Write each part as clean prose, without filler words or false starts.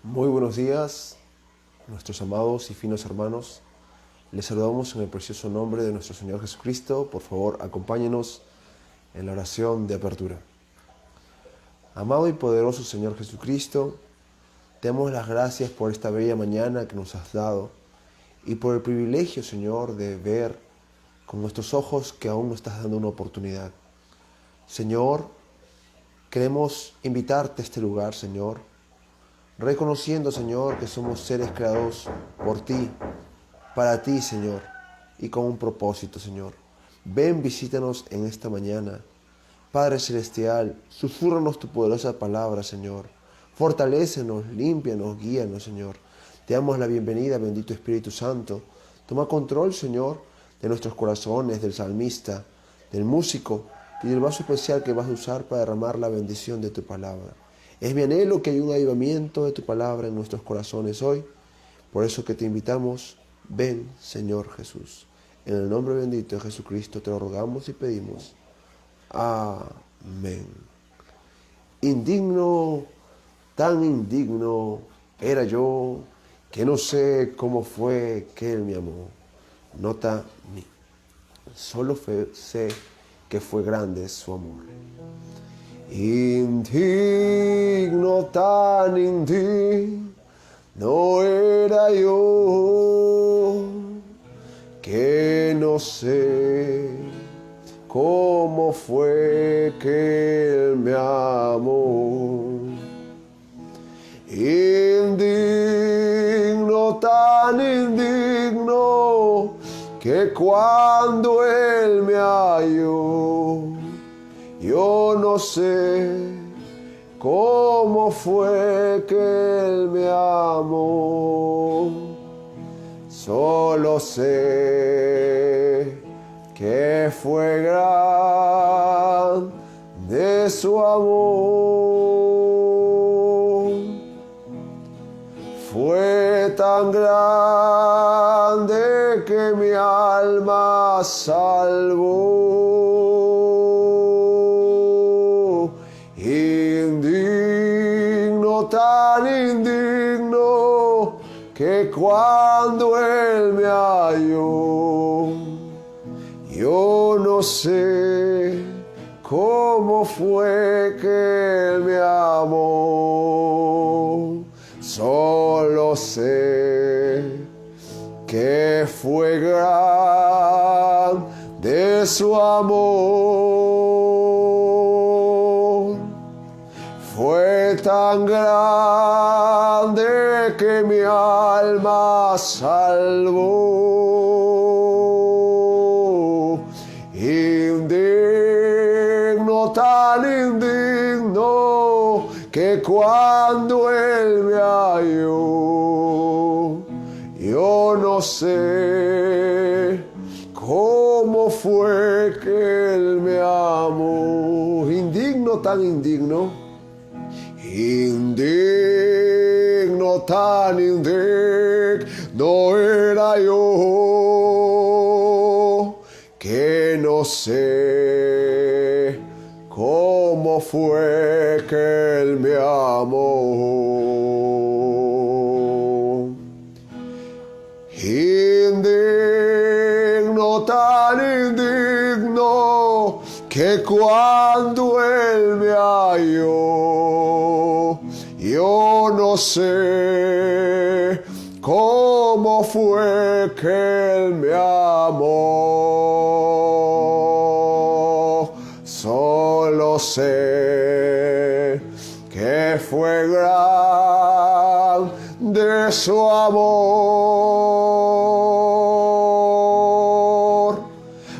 Muy buenos días, nuestros amados y finos hermanos. Les saludamos en el precioso nombre de nuestro Señor Jesucristo. Por favor, acompáñenos en la oración de apertura. Amado y poderoso Señor Jesucristo, te damos las gracias por esta bella mañana que nos has dado y por el privilegio, Señor, de ver con nuestros ojos que aún nos estás dando una oportunidad. Señor, queremos invitarte a este lugar, Señor, reconociendo, Señor, que somos seres creados por ti, para ti, Señor, y con un propósito, Señor. Ven, visítanos en esta mañana. Padre Celestial, susúrranos tu poderosa palabra, Señor. Fortalécenos, límpianos, guíanos, Señor. Te damos la bienvenida, bendito Espíritu Santo. Toma control, Señor, de nuestros corazones, del salmista, del músico y del vaso especial que vas a usar para derramar la bendición de tu palabra. Es mi anhelo que haya un avivamiento de tu palabra en nuestros corazones hoy. Por eso que te invitamos, ven, Señor Jesús. En el nombre bendito de Jesucristo te lo rogamos y pedimos. Amén. Indigno, tan indigno era yo, que no sé cómo fue que Él me amó. Nota mi. Solo sé que fue grande su amor. Indigno, tan indigno era yo, que no sé cómo fue que Él me amó. Indigno, tan indigno, que cuando Él me halló, yo no sé cómo fue que Él me amó. Solo sé que fue grande su amor. Fue tan grande que mi alma salvó. Indigno, tan indigno, que cuando Él me halló, yo no sé cómo fue que Él me amó. Solo sé que fue grande su amor. Fue tan grande que mi alma salvó. Indigno, tan indigno, que cuando Él me halló, yo no sé cómo fue que Él me amó. Indigno, tan indigno. Indigno, tan indigno era yo, que no sé cómo fue que Él me amó. Indigno, tan indigno, que cuando Él me halló, yo no sé cómo fue que Él me amó. Solo sé que fue grande su amor.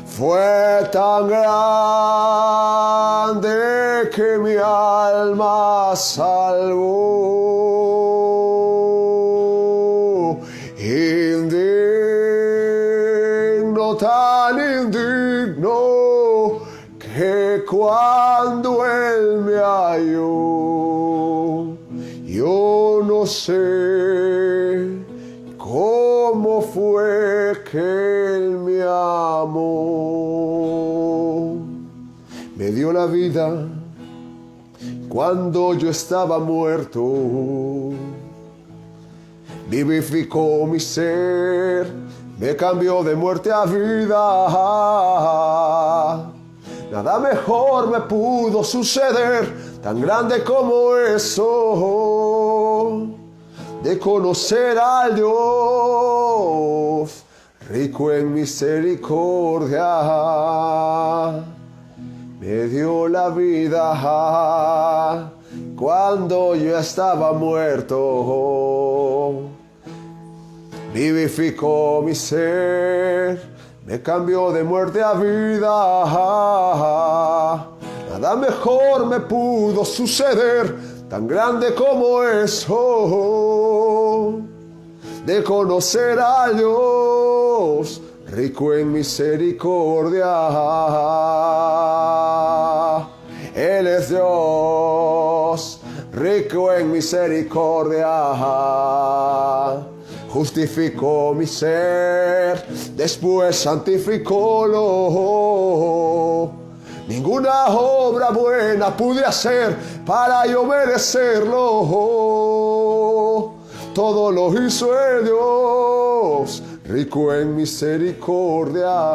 Fue tan grande que mi alma salvó. Indigno, tan indigno, que cuando Él me halló, yo no sé cómo fue que Él me amó. Me dio la vida cuando yo estaba muerto, vivificó mi ser, me cambió de muerte a vida. Nada mejor me pudo suceder, tan grande como eso, de conocer al Dios rico en misericordia. Me dio la vida cuando yo estaba muerto. Vivificó mi ser, me cambió de muerte a vida. Nada mejor me pudo suceder, tan grande como eso, de conocer a Dios rico en misericordia. Él es Dios, rico en misericordia. Justificó mi ser, después santificólo. Ninguna obra buena pude hacer para yo merecerlo. Todo lo hizo el Dios, rico en misericordia.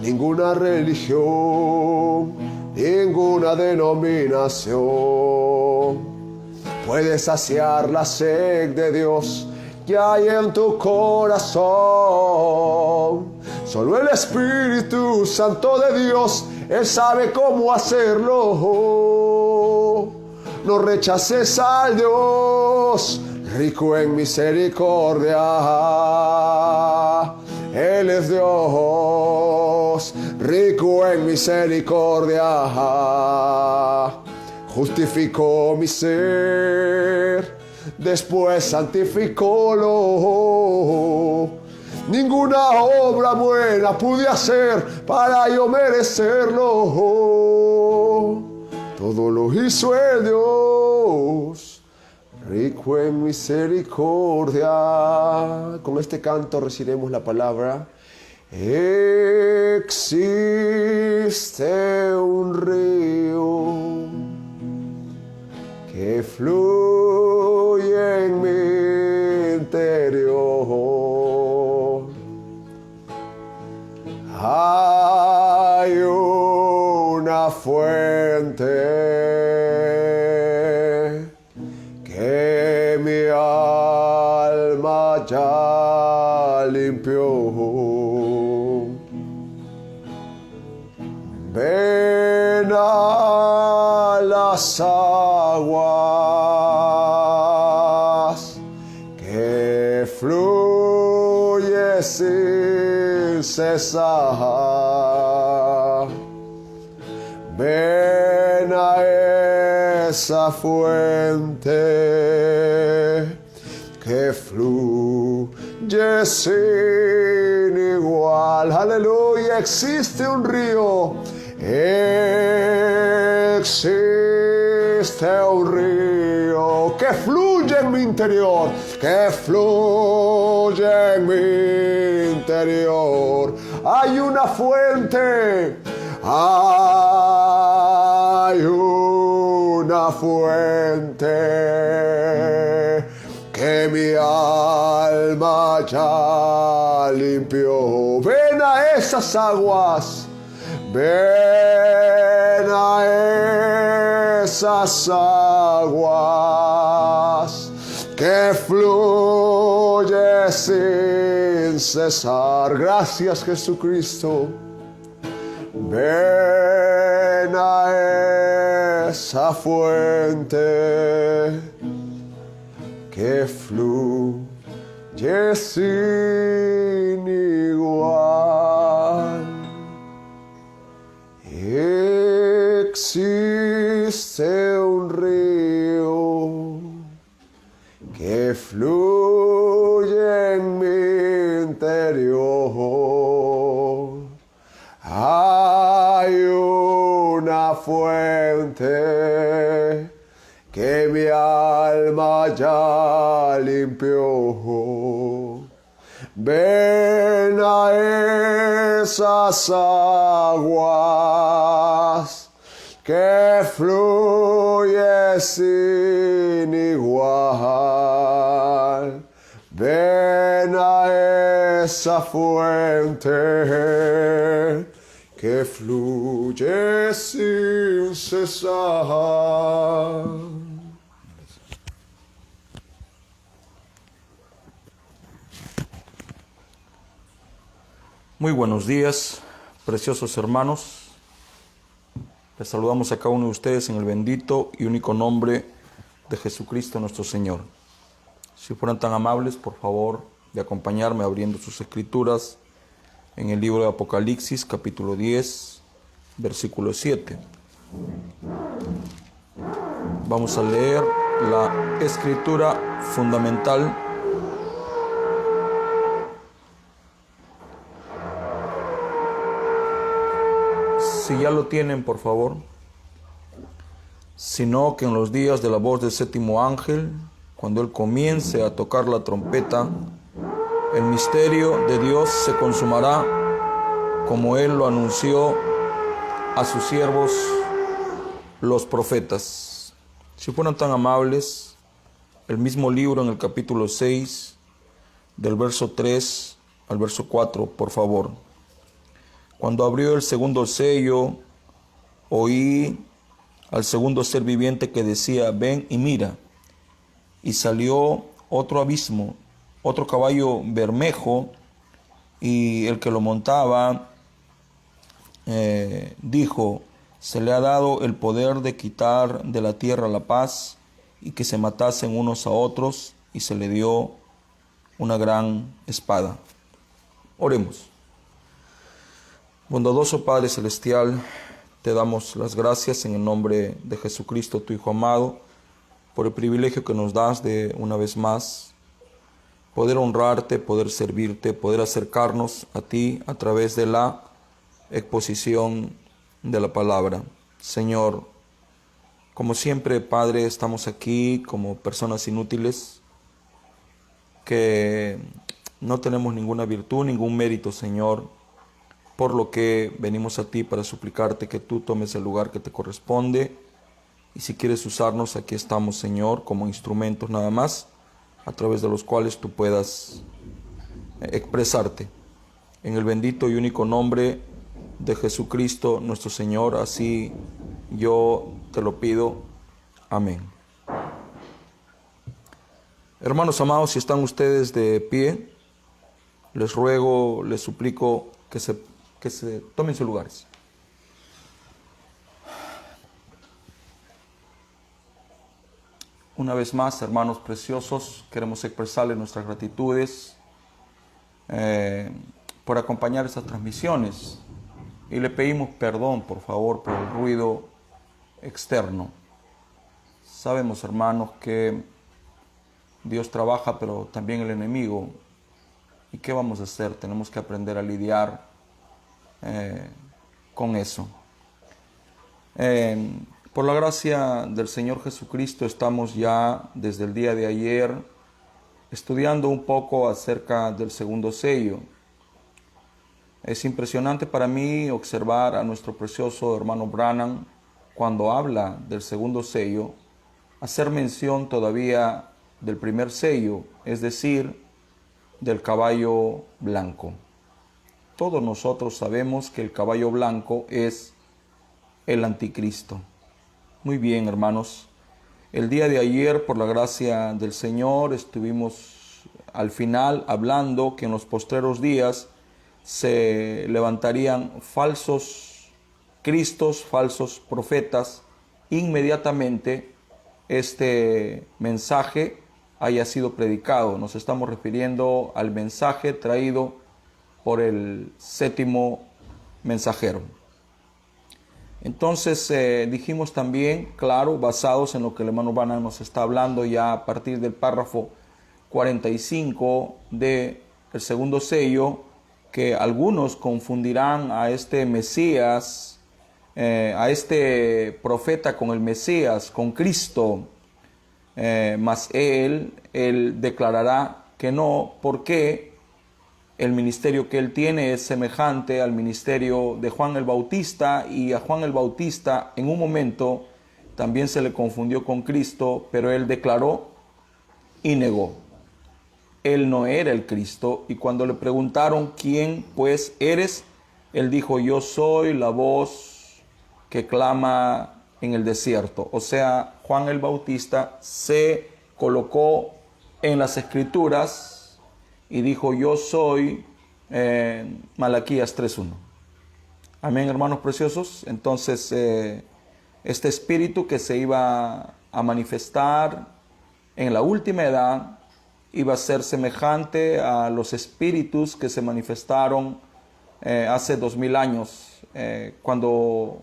Ninguna religión, ninguna denominación puede saciar la sed de Dios que hay en tu corazón. Solo el Espíritu Santo de Dios, Él sabe cómo hacerlo. No rechaces al Dios rico en misericordia. Él es Dios, rico en misericordia. Justificó mi ser, después santificólo. Ninguna obra buena pude hacer para yo merecerlo. Todo lo hizo el Dios, rico en misericordia. Con este canto recibiremos la palabra. Existe un río que fluye en mi interior. Hay una fuente que mi alma ya limpió. Ven a las aguas que fluye sin cesar. Ven a esa fuente que fluye sin igual. Aleluya, existe un río. Existe un río que fluye en mi interior, que fluye en mi interior. Hay una fuente, hay una fuente que mi alma ya limpió. Ven a esas aguas. Ven a esas aguas que fluye sin cesar. Gracias, Jesucristo. Ven a esa fuente que fluye sin igual. Existe un río que fluye en mi interior. Hay una fuente que mi alma ya limpió. Ven a esas aguas que fluye sin sin igual. Ven a esa fuente que fluye sin cesar. Muy buenos días, preciosos hermanos. Les saludamos a cada uno de ustedes en el bendito y único nombre de Jesucristo nuestro Señor. Si fueran tan amables, por favor, de acompañarme abriendo sus escrituras en el libro de Apocalipsis, capítulo 10, versículo 7. Vamos a leer la escritura fundamental . Si ya lo tienen, por favor. Sino que en los días de la voz del séptimo ángel, cuando él comience a tocar la trompeta, el misterio de Dios se consumará, como él lo anunció a sus siervos, los profetas. Si fueran tan amables, el mismo libro en el capítulo 6, del verso 3 al verso 4, por favor. Cuando abrió el segundo sello, oí al segundo ser viviente que decía: ven y mira. Y salió otro abismo, otro caballo bermejo, y el que lo montaba dijo: se le ha dado el poder de quitar de la tierra la paz y que se matasen unos a otros, y se le dio una gran espada. Oremos. Bondadoso Padre Celestial, te damos las gracias en el nombre de Jesucristo, tu Hijo amado, por el privilegio que nos das de, una vez más, poder honrarte, poder servirte, poder acercarnos a ti a través de la exposición de la palabra. Señor, como siempre, Padre, estamos aquí como personas inútiles que no tenemos ninguna virtud, ningún mérito, Señor, por lo que venimos a ti para suplicarte que tú tomes el lugar que te corresponde. Y si quieres usarnos, aquí estamos, Señor, como instrumentos nada más, a través de los cuales tú puedas expresarte. En el bendito y único nombre de Jesucristo, nuestro Señor, así yo te lo pido. Amén. Hermanos amados, si están ustedes de pie, les ruego, les suplico que se tomen sus lugares. Una vez más, hermanos preciosos, queremos expresarles nuestras gratitudes por acompañar estas transmisiones, y le pedimos perdón, por favor, por el ruido externo. Sabemos, hermanos, que Dios trabaja, pero también el enemigo. ¿Y qué vamos a hacer? Tenemos que aprender a lidiar con eso. Por la gracia del Señor Jesucristo, estamos ya desde el día de ayer estudiando un poco acerca del segundo sello. Es impresionante para mí observar a nuestro precioso hermano Branham, cuando habla del segundo sello, hacer mención todavía del primer sello, es decir, del caballo blanco. Todos nosotros sabemos que el caballo blanco es el anticristo. Muy bien, hermanos. El día de ayer, por la gracia del Señor, estuvimos al final hablando que en los postreros días se levantarían falsos cristos, falsos profetas. Inmediatamente este mensaje haya sido predicado. Nos estamos refiriendo al mensaje traído por el séptimo mensajero. Entonces dijimos también, claro, basados en lo que el hermano Branham nos está hablando ya a partir del párrafo 45 del segundo sello, que algunos confundirán a este Mesías, a este profeta con el Mesías, con Cristo, mas él declarará que no, porque el ministerio que él tiene es semejante al ministerio de Juan el Bautista, y a Juan el Bautista en un momento también se le confundió con Cristo, pero él declaró y negó. Él no era el Cristo, y cuando le preguntaron quién pues eres, él dijo: yo soy la voz que clama en el desierto. O sea, Juan el Bautista se colocó en las Escrituras y dijo: yo soy Malaquías 3:1. Amén, hermanos preciosos. Entonces, este espíritu que se iba a manifestar en la última edad iba a ser semejante a los espíritus que se manifestaron hace 2000 años. Cuando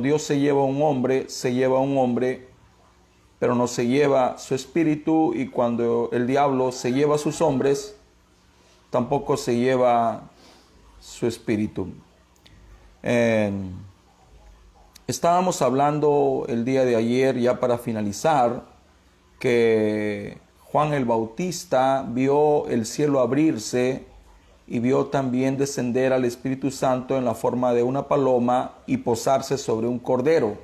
Dios se lleva a un hombre, pero no se lleva su espíritu, y cuando el diablo se lleva a sus hombres, tampoco se lleva su espíritu. Estábamos hablando el día de ayer, ya para finalizar, que Juan el Bautista vio el cielo abrirse y vio también descender al Espíritu Santo en la forma de una paloma y posarse sobre un cordero.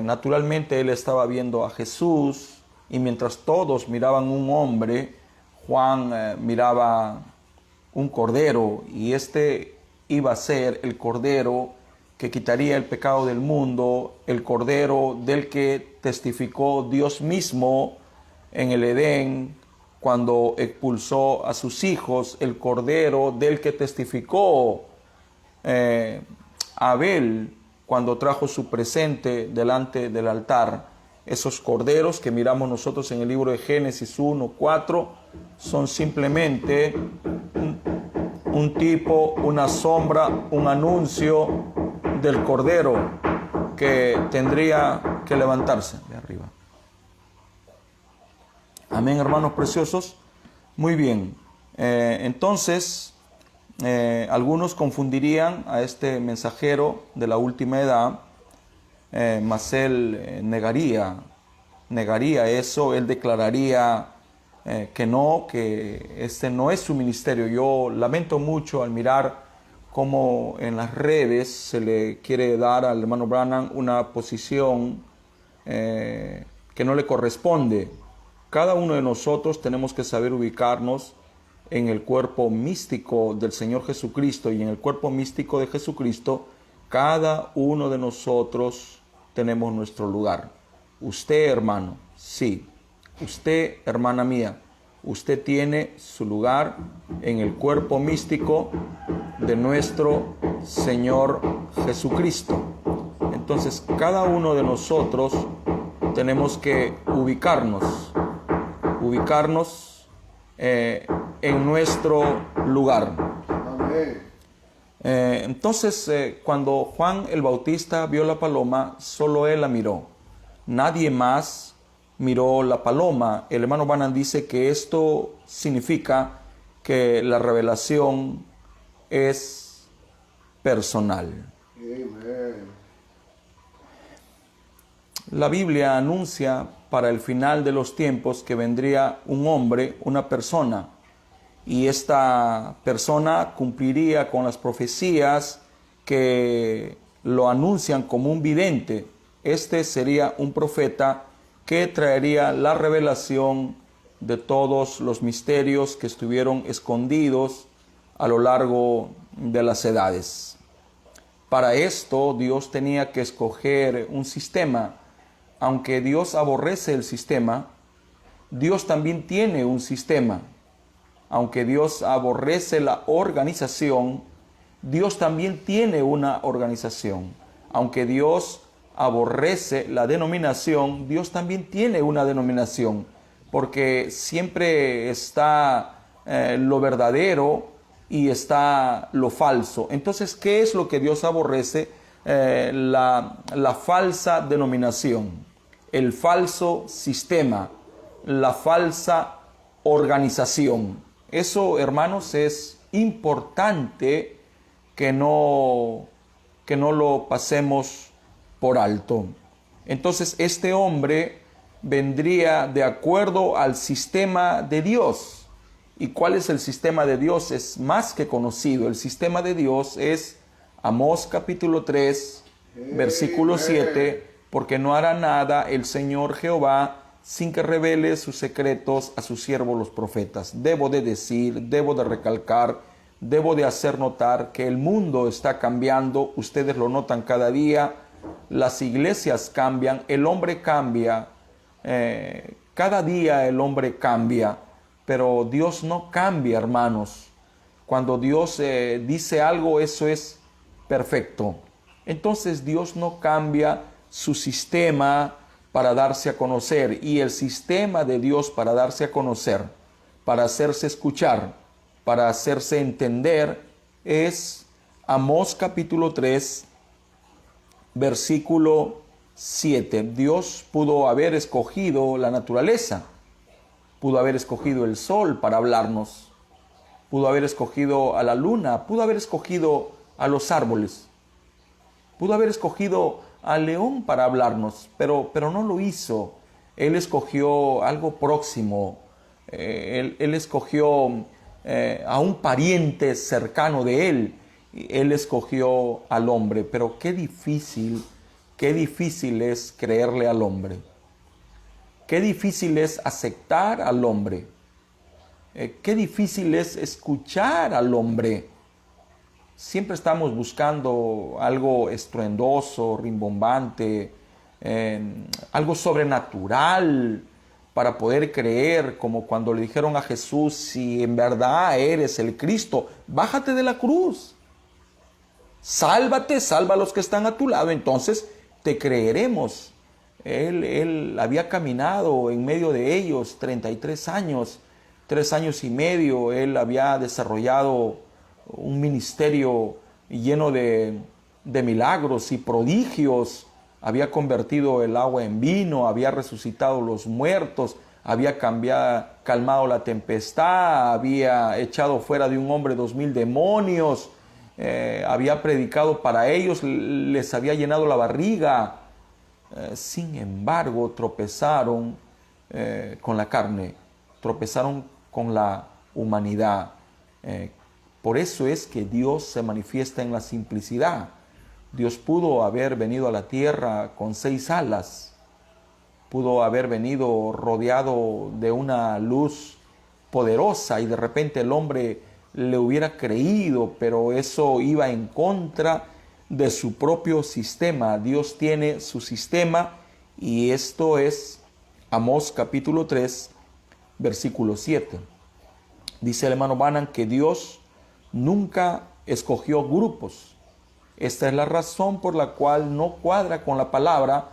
Naturalmente él estaba viendo a Jesús, y mientras todos miraban un hombre, Juan miraba un cordero, y este iba a ser el cordero que quitaría el pecado del mundo, el cordero del que testificó Dios mismo en el Edén cuando expulsó a sus hijos, el cordero del que testificó Abel cuando trajo su presente delante del altar. Esos corderos que miramos nosotros en el libro de Génesis 1:4 son simplemente un tipo, una sombra, un anuncio del cordero que tendría que levantarse de arriba. Amén, hermanos preciosos. Muy bien. Entonces, algunos confundirían a este mensajero de la última edad, mas él negaría eso. Él declararía que este no es su ministerio. Yo lamento mucho al mirar cómo en las redes se le quiere dar al hermano Branham una posición que no le corresponde. Cada uno de nosotros tenemos que saber ubicarnos en el cuerpo místico del Señor Jesucristo, y en el cuerpo místico de Jesucristo cada uno de nosotros tenemos nuestro lugar. Usted, hermano, sí. Usted, hermana mía, usted tiene su lugar en el cuerpo místico de nuestro Señor Jesucristo. Entonces, cada uno de nosotros tenemos que ubicarnos en nuestro lugar. Entonces, cuando Juan el Bautista vio la paloma, solo él la miró. Nadie más miró la paloma. El hermano Branham dice que esto significa que la revelación es personal. Amen. La Biblia anuncia para el final de los tiempos que vendría un hombre, una persona, y esta persona cumpliría con las profecías que lo anuncian como un vidente. Este sería un profeta que traería la revelación de todos los misterios que estuvieron escondidos a lo largo de las edades. Para esto Dios tenía que escoger un sistema. Aunque Dios aborrece el sistema, Dios también tiene un sistema. Aunque Dios aborrece la organización, Dios también tiene una organización. Aunque Dios aborrece la denominación, Dios también tiene una denominación, porque siempre está lo verdadero y está lo falso. Entonces, ¿qué es lo que Dios aborrece? La falsa denominación, el falso sistema, la falsa organización. Eso, hermanos, es importante que no lo pasemos por alto. Entonces, este hombre vendría de acuerdo al sistema de Dios. ¿Y cuál es el sistema de Dios? Es más que conocido. El sistema de Dios es Amós capítulo 3, versículo 7, porque no hará nada el Señor Jehová sin que revele sus secretos a sus siervos los profetas. Debo de decir, debo de recalcar, debo de hacer notar que el mundo está cambiando, ustedes lo notan cada día, las iglesias cambian, el hombre cambia, cada día el hombre cambia, pero Dios no cambia, hermanos. Cuando Dios dice algo, eso es perfecto. Entonces Dios no cambia su sistema para darse a conocer, y el sistema de Dios para darse a conocer, para hacerse escuchar, para hacerse entender, es Amós capítulo 3, versículo 7. Dios pudo haber escogido la naturaleza, pudo haber escogido el sol para hablarnos, pudo haber escogido a la luna, pudo haber escogido a los árboles, pudo haber escogido al león para hablarnos, pero no lo hizo. Él escogió algo próximo, él escogió a un pariente cercano de él, él escogió al hombre. Pero qué difícil es creerle al hombre, qué difícil es aceptar al hombre, qué difícil es escuchar al hombre. Siempre estamos buscando algo estruendoso, rimbombante, algo sobrenatural para poder creer, como cuando le dijeron a Jesús: si en verdad eres el Cristo, bájate de la cruz, sálvate, salva a los que están a tu lado, entonces te creeremos. Él había caminado en medio de ellos 33 años, 3 años y medio, él había desarrollado un ministerio lleno de milagros y prodigios, había convertido el agua en vino, había resucitado los muertos, había calmado la tempestad, había echado fuera de un hombre 2000 demonios, había predicado para ellos, les había llenado la barriga. Sin embargo, tropezaron con la carne, tropezaron con la humanidad. Por eso es que Dios se manifiesta en la simplicidad. Dios pudo haber venido a la tierra con 6 alas, pudo haber venido rodeado de una luz poderosa y de repente el hombre le hubiera creído, pero eso iba en contra de su propio sistema. Dios tiene su sistema, y esto es Amós capítulo 3, versículo 7. Dice el hermano Branham que Dios nunca escogió grupos. Esta es la razón por la cual no cuadra con la palabra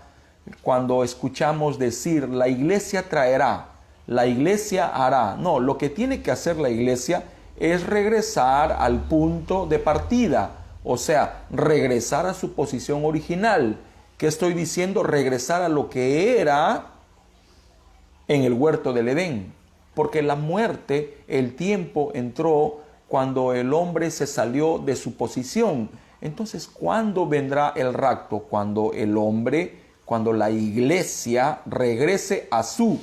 cuando escuchamos decir: la iglesia traerá, la iglesia hará. No, lo que tiene que hacer la iglesia es regresar al punto de partida, o sea, regresar a su posición original. ¿Qué estoy diciendo? Regresar a lo que era en el huerto del Edén, porque la muerte, el tiempo entró cuando el hombre se salió de su posición. Entonces, ¿cuándo vendrá el rapto? Cuando el hombre, cuando la iglesia regrese a su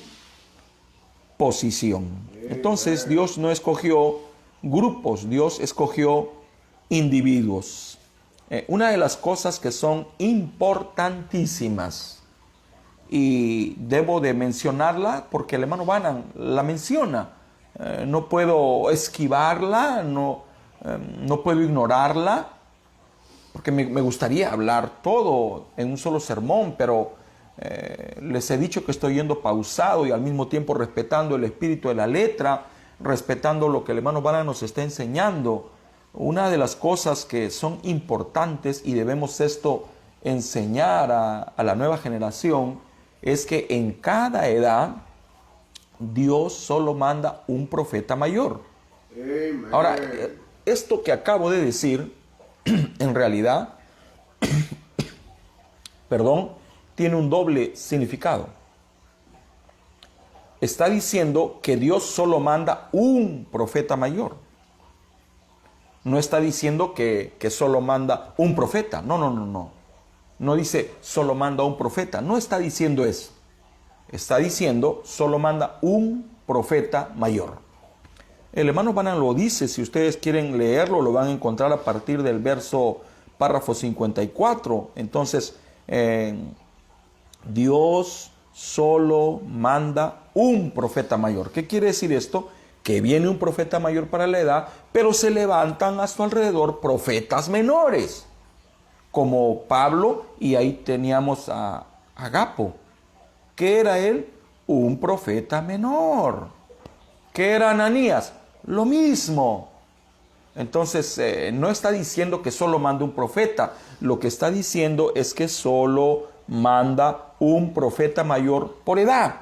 posición. Entonces, Dios no escogió grupos, Dios escogió individuos. Una de las cosas que son importantísimas, y debo de mencionarla porque el hermano Branham la menciona, no puedo esquivarla, no puedo ignorarla, porque me gustaría hablar todo en un solo sermón, pero les he dicho que estoy yendo pausado y al mismo tiempo respetando el espíritu de la letra, respetando lo que el hermano Branham nos está enseñando. Una de las cosas que son importantes y debemos esto enseñar a la nueva generación es que en cada edad Dios solo manda un profeta mayor. Amen. Ahora, esto que acabo de decir, en realidad, tiene un doble significado. Está diciendo que Dios solo manda un profeta mayor. No está diciendo que solo manda un profeta. No. No dice solo manda un profeta. No está diciendo eso. Está diciendo solo manda un profeta mayor. El hermano Branham lo dice. Si ustedes quieren leerlo, lo van a encontrar a partir del párrafo 54. Entonces, Dios solo manda un profeta mayor. ¿Qué quiere decir esto? Que viene un profeta mayor para la edad, pero se levantan a su alrededor profetas menores, como Pablo, y ahí teníamos a Agapo. ¿Qué era él? Un profeta menor. ¿Qué era Ananías? Lo mismo. Entonces, no está diciendo que solo manda un profeta. Lo que está diciendo es que solo manda un profeta mayor por edad.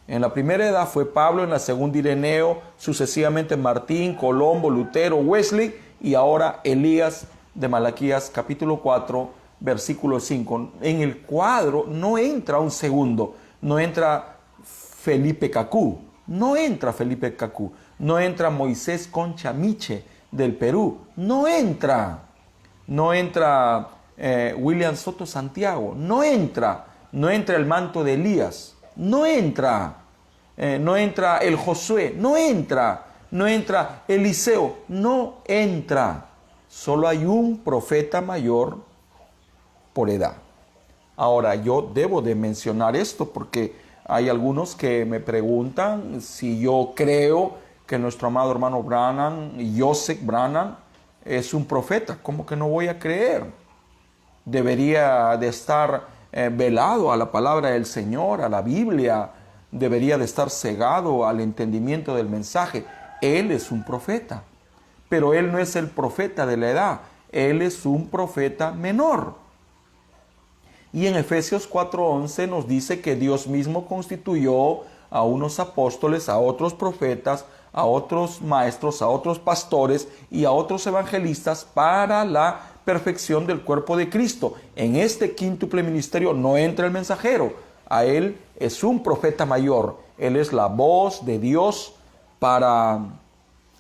En la primera edad fue Pablo, en la segunda Ireneo, sucesivamente Martín, Colombo, Lutero, Wesley y ahora Elías de Malaquías capítulo 4, versículo 5. En el cuadro no entra un segundo, no entra Felipe Cacú, no entra Moisés Concha Miche del Perú, no entra William Soto Santiago, no entra el manto de Elías, no entra el Josué, no entra Eliseo, no entra. Solo hay un profeta mayor por edad. Ahora, yo debo de mencionar esto porque hay algunos que me preguntan si yo creo que nuestro amado hermano Branham, Joseph Branham, es un profeta. ¿Cómo que no voy a creer? Debería de estar velado a la palabra del Señor, a la Biblia. Debería de estar cegado al entendimiento del mensaje. Él es un profeta, pero él no es el profeta de la edad. Él es un profeta menor. Y en Efesios 4:11 nos dice que Dios mismo constituyó a unos apóstoles, a otros profetas, a otros maestros, a otros pastores y a otros evangelistas para la perfección del cuerpo de Cristo. En este quíntuple ministerio no entra el mensajero. A él es un profeta mayor. Él es la voz de Dios para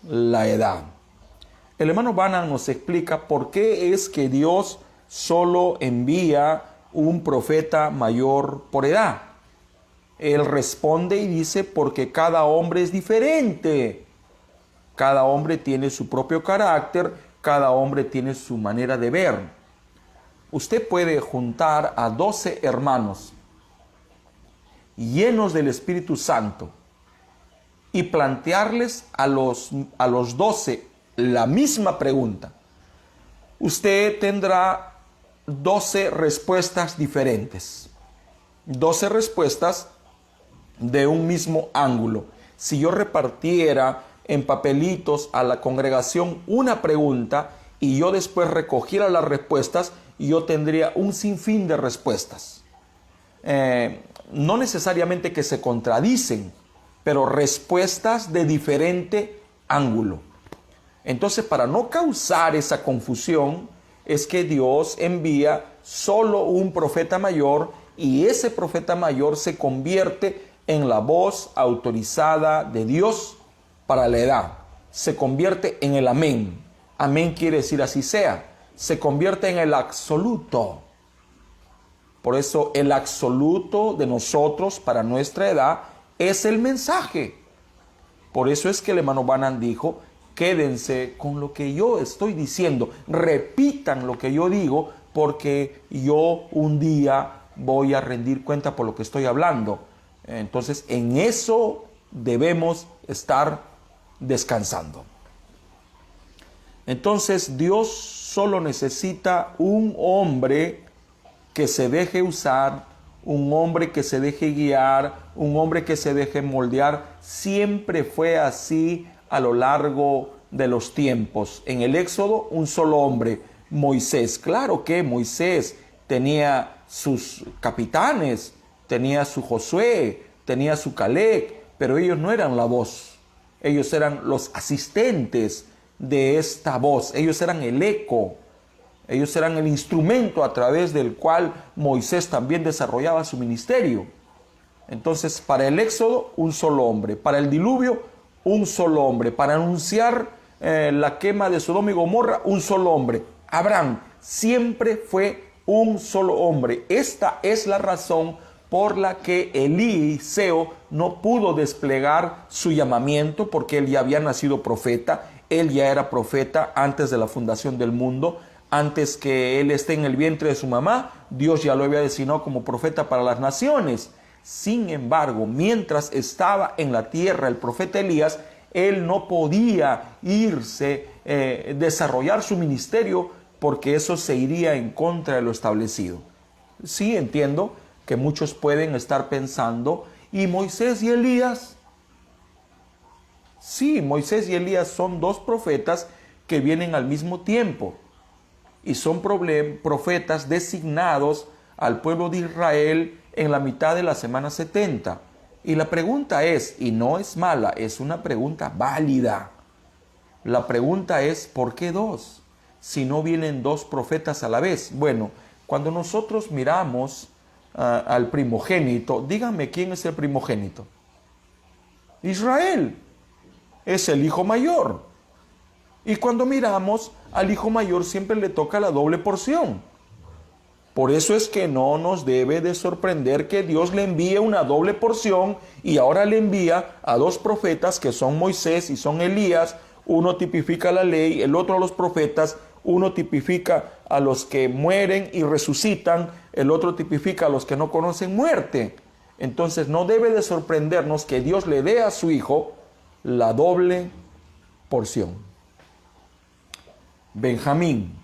la edad. El hermano Branham nos explica por qué es que Dios solo envía un profeta mayor por edad. Él responde y dice, porque cada hombre es diferente. Cada hombre tiene su propio carácter, cada hombre tiene su manera de ver. Usted puede juntar a 12 hermanos llenos del Espíritu Santo y plantearles a los 12 la misma pregunta. Usted tendrá 12 respuestas diferentes. 12 respuestas de un mismo ángulo. Si yo repartiera en papelitos a la congregación una pregunta y yo después recogiera las respuestas, yo tendría un sinfín de respuestas. No necesariamente que se contradicen, pero respuestas de diferente ángulo. Entonces, para no causar esa confusión, es que Dios envía solo un profeta mayor y ese profeta mayor se convierte en la voz autorizada de Dios para la edad. Se convierte en el amén. Amén quiere decir así sea. Se convierte en el absoluto. Por eso el absoluto de nosotros para nuestra edad es el mensaje. Por eso es que el hermano Branham dijo, quédense con lo que yo estoy diciendo, repitan lo que yo digo, porque yo un día voy a rendir cuenta por lo que estoy hablando. Entonces, en eso debemos estar descansando. Entonces, Dios solo necesita un hombre que se deje usar, un hombre que se deje guiar, un hombre que se deje moldear. Siempre fue así a lo largo de los tiempos. En el Éxodo, un solo hombre, Moisés. Claro que Moisés tenía sus capitanes, tenía su Josué, tenía su Caleb, pero ellos no eran la voz. Ellos eran los asistentes de esta voz. Ellos eran el eco. Ellos eran el instrumento a través del cual Moisés también desarrollaba su ministerio. Entonces, para el Éxodo, un solo hombre. Para el diluvio, un solo hombre. Para anunciar la quema de Sodoma y Gomorra, un solo hombre. Abraham siempre fue un solo hombre. Esta es la razón por la que Eliseo no pudo desplegar su llamamiento, porque él ya había nacido profeta. Él ya era profeta antes de la fundación del mundo. Antes que él esté en el vientre de su mamá, Dios ya lo había designado como profeta para las naciones. Sin embargo, mientras estaba en la tierra el profeta Elías, él no podía irse, desarrollar su ministerio, porque eso se iría en contra de lo establecido. Sí, entiendo que muchos pueden estar pensando, ¿y Moisés y Elías? Sí, Moisés y Elías son dos profetas que vienen al mismo tiempo y son profetas designados al pueblo de Israel en la mitad de la semana 70. Y la pregunta es, y no es mala, es una pregunta válida. La pregunta es, ¿por qué dos? Si no vienen dos profetas a la vez. Bueno, cuando nosotros miramos al primogénito, díganme quién es el primogénito. Israel es el hijo mayor. Y cuando miramos al hijo mayor siempre le toca la doble porción. Por eso es que no nos debe de sorprender que Dios le envíe una doble porción y ahora le envía a dos profetas que son Moisés y son Elías. Uno tipifica la ley, el otro a los profetas. Uno tipifica a los que mueren y resucitan, el otro tipifica a los que no conocen muerte. Entonces no debe de sorprendernos que Dios le dé a su hijo la doble porción. Benjamín.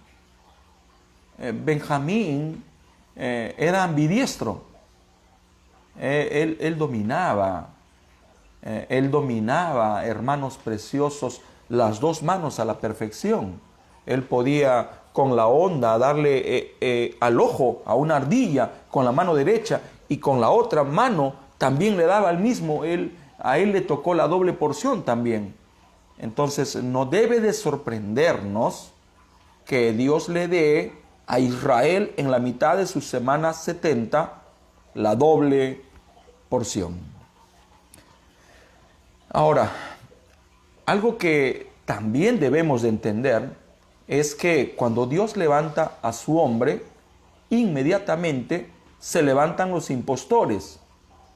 Benjamín era ambidiestro. Él dominaba, hermanos preciosos, las dos manos a la perfección. Él podía con la honda darle al ojo a una ardilla con la mano derecha y con la otra mano también le daba al mismo. A él le tocó la doble porción también. Entonces no debe de sorprendernos que Dios le dé a Israel en la mitad de sus semanas 70 la doble porción. Ahora, algo que también debemos de entender es que cuando Dios levanta a su hombre, inmediatamente se levantan los impostores,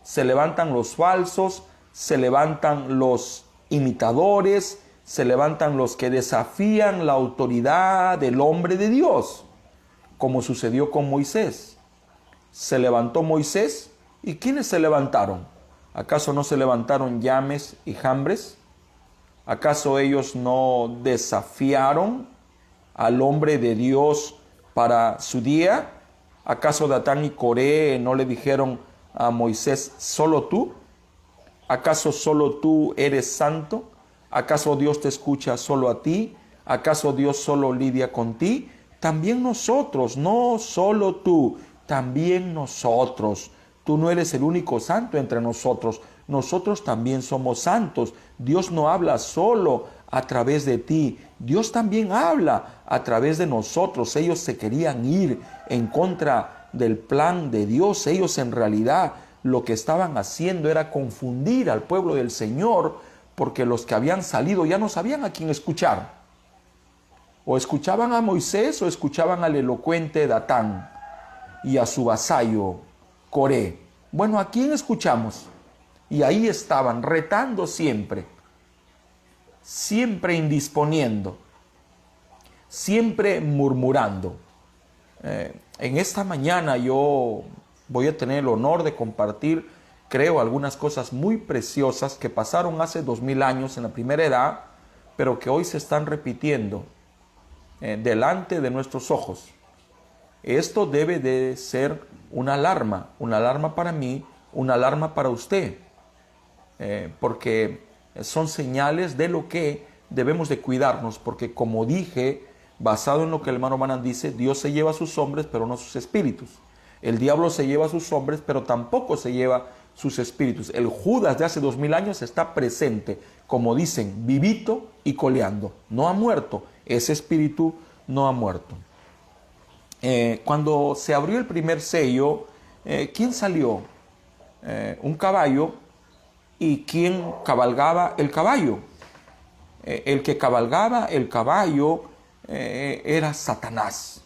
se levantan los falsos, se levantan los imitadores, se levantan los que desafían la autoridad del hombre de Dios, como sucedió con Moisés. Se levantó Moisés, ¿y quiénes se levantaron? ¿Acaso no se levantaron Llames y Jambres? ¿Acaso ellos no desafiaron al hombre de Dios para su día? ¿Acaso Datán y Coré no le dijeron a Moisés, solo tú? ¿Acaso solo tú eres santo? ¿Acaso Dios te escucha solo a ti? ¿Acaso Dios solo lidia con ti? También nosotros, no solo tú, también nosotros. Tú no eres el único santo entre nosotros. Nosotros también somos santos. Dios no habla solo a través de ti. Dios también habla a través de nosotros. Ellos se querían ir en contra del plan de Dios. Ellos en realidad lo que estaban haciendo era confundir al pueblo del Señor, porque los que habían salido ya no sabían a quién escuchar. O escuchaban a Moisés o escuchaban al elocuente Datán y a su vasallo Coré. Bueno, ¿a quién escuchamos? Y ahí estaban retando siempre, siempre indisponiendo, siempre murmurando. En esta mañana yo voy a tener el honor de compartir, creo, algunas cosas muy preciosas que pasaron hace 2000 años en la primera edad, pero que hoy se están repitiendo delante de nuestros ojos. Esto debe de ser una alarma para mí, una alarma para usted, porque son señales de lo que debemos de cuidarnos, porque como dije, basado en lo que el hermano Branham dice, Dios se lleva a sus hombres, pero no sus espíritus. El diablo se lleva a sus hombres, pero tampoco se lleva sus espíritus. El Judas de hace 2000 años está presente, como dicen, vivito y coleando. No ha muerto, ese espíritu no ha muerto. Cuando se abrió el primer sello, ¿quién salió? Un caballo. ¿Y quién cabalgaba el caballo? El que cabalgaba el caballo era Satanás.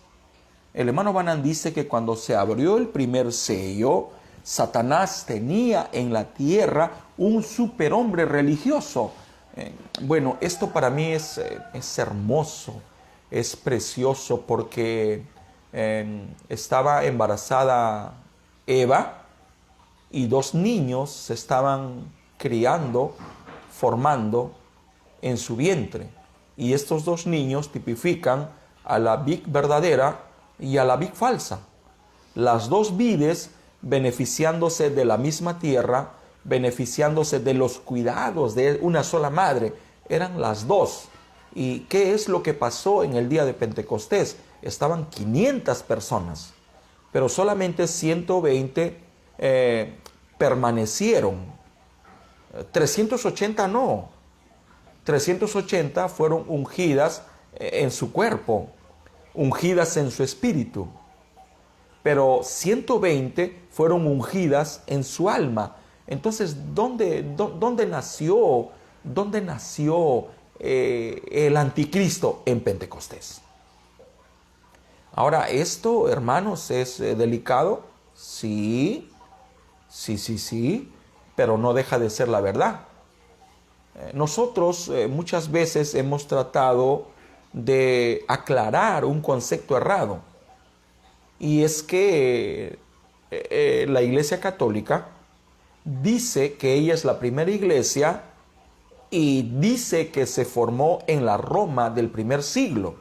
El hermano Branham dice que cuando se abrió el primer sello, Satanás tenía en la tierra un superhombre religioso. Bueno, esto para mí es hermoso. es precioso porque estaba embarazada Eva y 2 niños se estaban criando, formando en su vientre. Y estos 2 niños tipifican a la vid verdadera y a la vid falsa. Las 2 vides beneficiándose de la misma tierra, beneficiándose de los cuidados de una sola madre. Eran las 2. ¿Y qué es lo que pasó en el día de Pentecostés? Estaban 500 personas, pero solamente 120 permanecieron. 380 no. 380 fueron ungidas en su cuerpo, ungidas en su espíritu. Pero 120 fueron ungidas en su alma. Entonces, ¿dónde nació el anticristo? En Pentecostés. Ahora, esto, hermanos, es delicado. Sí, pero no deja de ser la verdad. Nosotros muchas veces hemos tratado de aclarar un concepto errado. Y es que la Iglesia Católica dice que ella es la primera iglesia y dice que se formó en la Roma del primer siglo.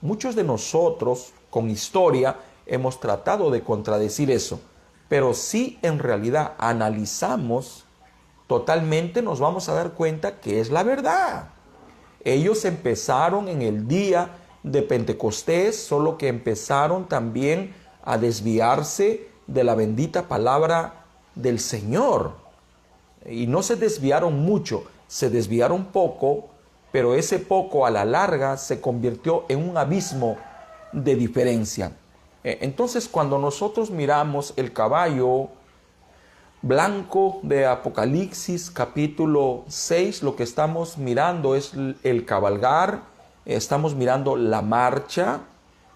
Muchos de nosotros, con historia, hemos tratado de contradecir eso. Pero si en realidad analizamos totalmente, nos vamos a dar cuenta que es la verdad. Ellos empezaron en el día de Pentecostés, solo que empezaron también a desviarse de la bendita palabra del Señor. Y no se desviaron mucho, se desviaron poco, pero ese poco a la larga se convirtió en un abismo de diferencia. Entonces, cuando nosotros miramos el caballo blanco de Apocalipsis capítulo 6, lo que estamos mirando es el cabalgar, estamos mirando la marcha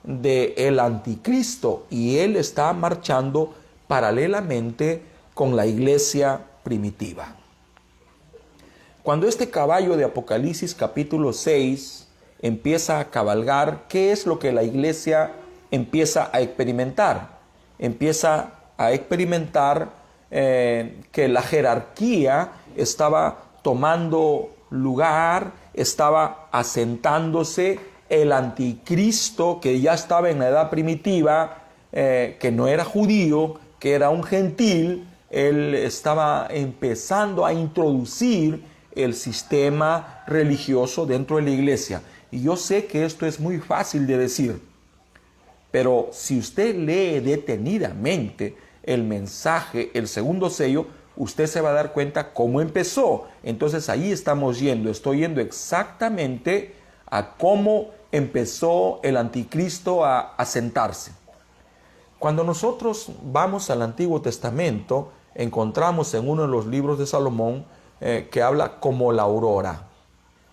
del anticristo y él está marchando paralelamente con la iglesia primitiva. Cuando este caballo de Apocalipsis capítulo 6 empieza a cabalgar, ¿qué es lo que la iglesia empieza a experimentar? Empieza a experimentar que la jerarquía estaba tomando lugar, estaba asentándose el anticristo que ya estaba en la edad primitiva, que no era judío, que era un gentil. Él estaba empezando a introducir el sistema religioso dentro de la iglesia. Y yo sé que esto es muy fácil de decir, pero si usted lee detenidamente el mensaje, el segundo sello, usted se va a dar cuenta cómo empezó. Entonces ahí estoy yendo exactamente a cómo empezó el anticristo a sentarse. Cuando nosotros vamos al Antiguo Testamento, encontramos en uno de los libros de Salomón que habla como la aurora.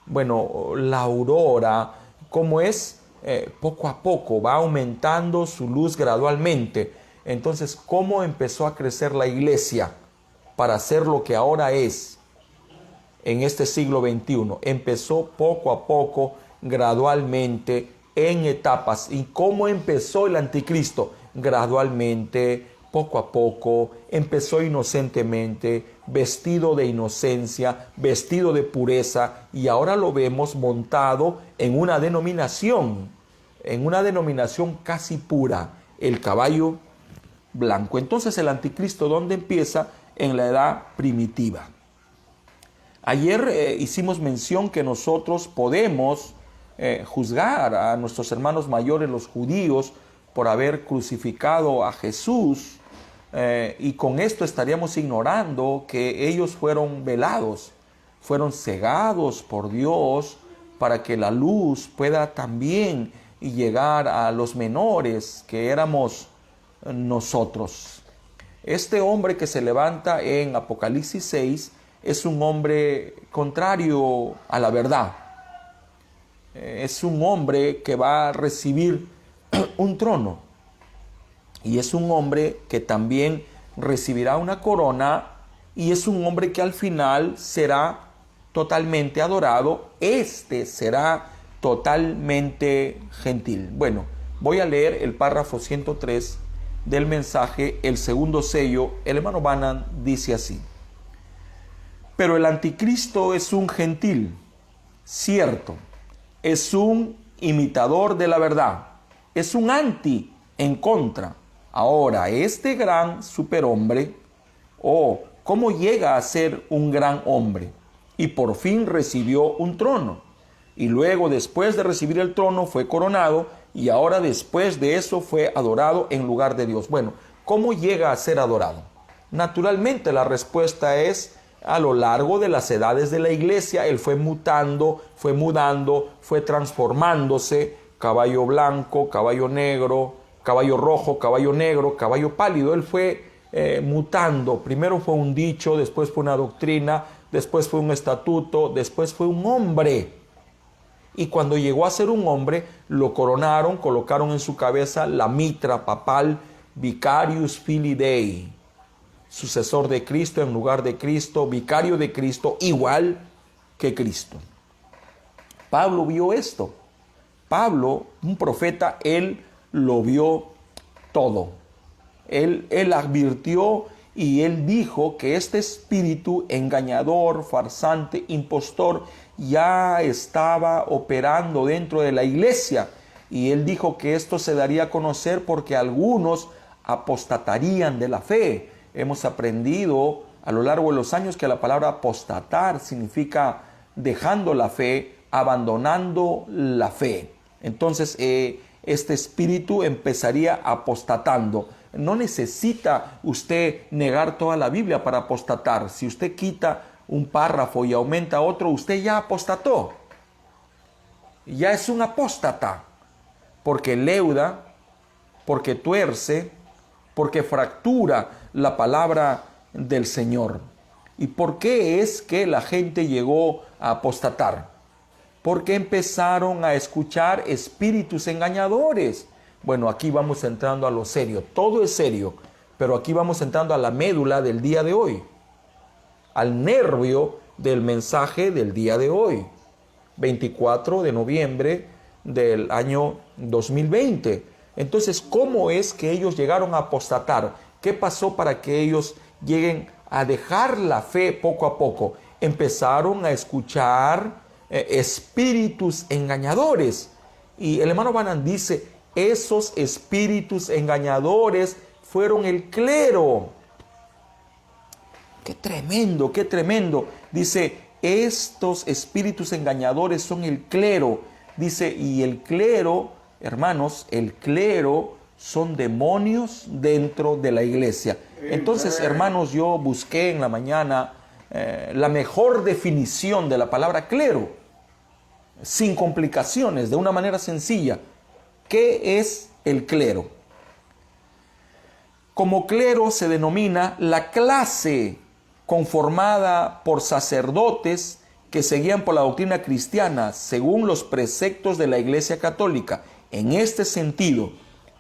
Bueno, la aurora, ¿cómo es? Poco a poco va aumentando su luz gradualmente. Entonces, ¿cómo empezó a crecer la iglesia para ser lo que ahora es en este siglo XXI? Empezó poco a poco, gradualmente, en etapas. ¿Y cómo empezó el anticristo? Gradualmente, poco a poco, empezó inocentemente, vestido de inocencia, vestido de pureza, y ahora lo vemos montado en una denominación casi pura, el caballo blanco. Entonces el anticristo, ¿dónde empieza? En la edad primitiva. Ayer hicimos mención que nosotros podemos juzgar a nuestros hermanos mayores, los judíos, por haber crucificado a Jesús, y con esto estaríamos ignorando que ellos fueron velados, fueron cegados por Dios para que la luz pueda también llegar a los menores que éramos nosotros. Este hombre que se levanta en Apocalipsis 6 es un hombre contrario a la verdad. Es un hombre que va a recibir un trono. Y es un hombre que también recibirá una corona. Y es un hombre que al final será totalmente adorado. Este será totalmente gentil. Bueno, voy a leer el párrafo 103 del mensaje, el segundo sello. El hermano Branham dice así: pero el anticristo es un gentil, cierto, es un imitador de la verdad, es un anti en contra. Ahora, este gran superhombre, ¿cómo llega a ser un gran hombre? Y por fin recibió un trono. Y luego, después de recibir el trono, fue coronado. Y ahora, después de eso, fue adorado en lugar de Dios. Bueno, ¿cómo llega a ser adorado? Naturalmente, la respuesta es: a lo largo de las edades de la iglesia, él fue mutando, fue mudando, fue transformándose. Caballo blanco, caballo negro, caballo rojo, caballo negro, caballo pálido. Él fue mutando. Primero fue un dicho, después fue una doctrina, después fue un estatuto, después fue un hombre. Y cuando llegó a ser un hombre, lo coronaron, colocaron en su cabeza la mitra papal, Vicarius Filii Dei, sucesor de Cristo en lugar de Cristo, vicario de Cristo, igual que Cristo. Pablo vio esto. Pablo, un profeta, él lo vio todo. Él advirtió y él dijo que este espíritu engañador, farsante, impostor, ya estaba operando dentro de la iglesia. Y él dijo que esto se daría a conocer porque algunos apostatarían de la fe. Hemos aprendido a lo largo de los años que la palabra apostatar significa dejando la fe, abandonando la fe. Entonces este espíritu empezaría apostatando. No necesita usted negar toda la Biblia para apostatar. Si usted quita un párrafo y aumenta otro, usted ya apostató. Ya es un apóstata. Porque leuda, porque tuerce, porque fractura la palabra del Señor. ¿Y por qué es que la gente llegó a apostatar? Porque empezaron a escuchar espíritus engañadores. Bueno, aquí vamos entrando a lo serio. Todo es serio, pero aquí vamos entrando a la médula del día de hoy, al nervio del mensaje del día de hoy, 24 de noviembre del año 2020. Entonces, ¿cómo es que ellos llegaron a apostatar? ¿Qué pasó para que ellos lleguen a dejar la fe poco a poco? Empezaron a escuchar espíritus engañadores. Y el hermano Branham dice: esos espíritus engañadores fueron el clero. ¡Qué tremendo, qué tremendo! Dice: estos espíritus engañadores son el clero. Dice, y el clero, hermanos, el clero son demonios dentro de la iglesia. Entonces, hermanos, yo busqué en la mañana la mejor definición de la palabra clero, sin complicaciones, de una manera sencilla. ¿Qué es el clero? Como clero se denomina la clase conformada por sacerdotes que seguían por la doctrina cristiana según los preceptos de la Iglesia Católica. En este sentido,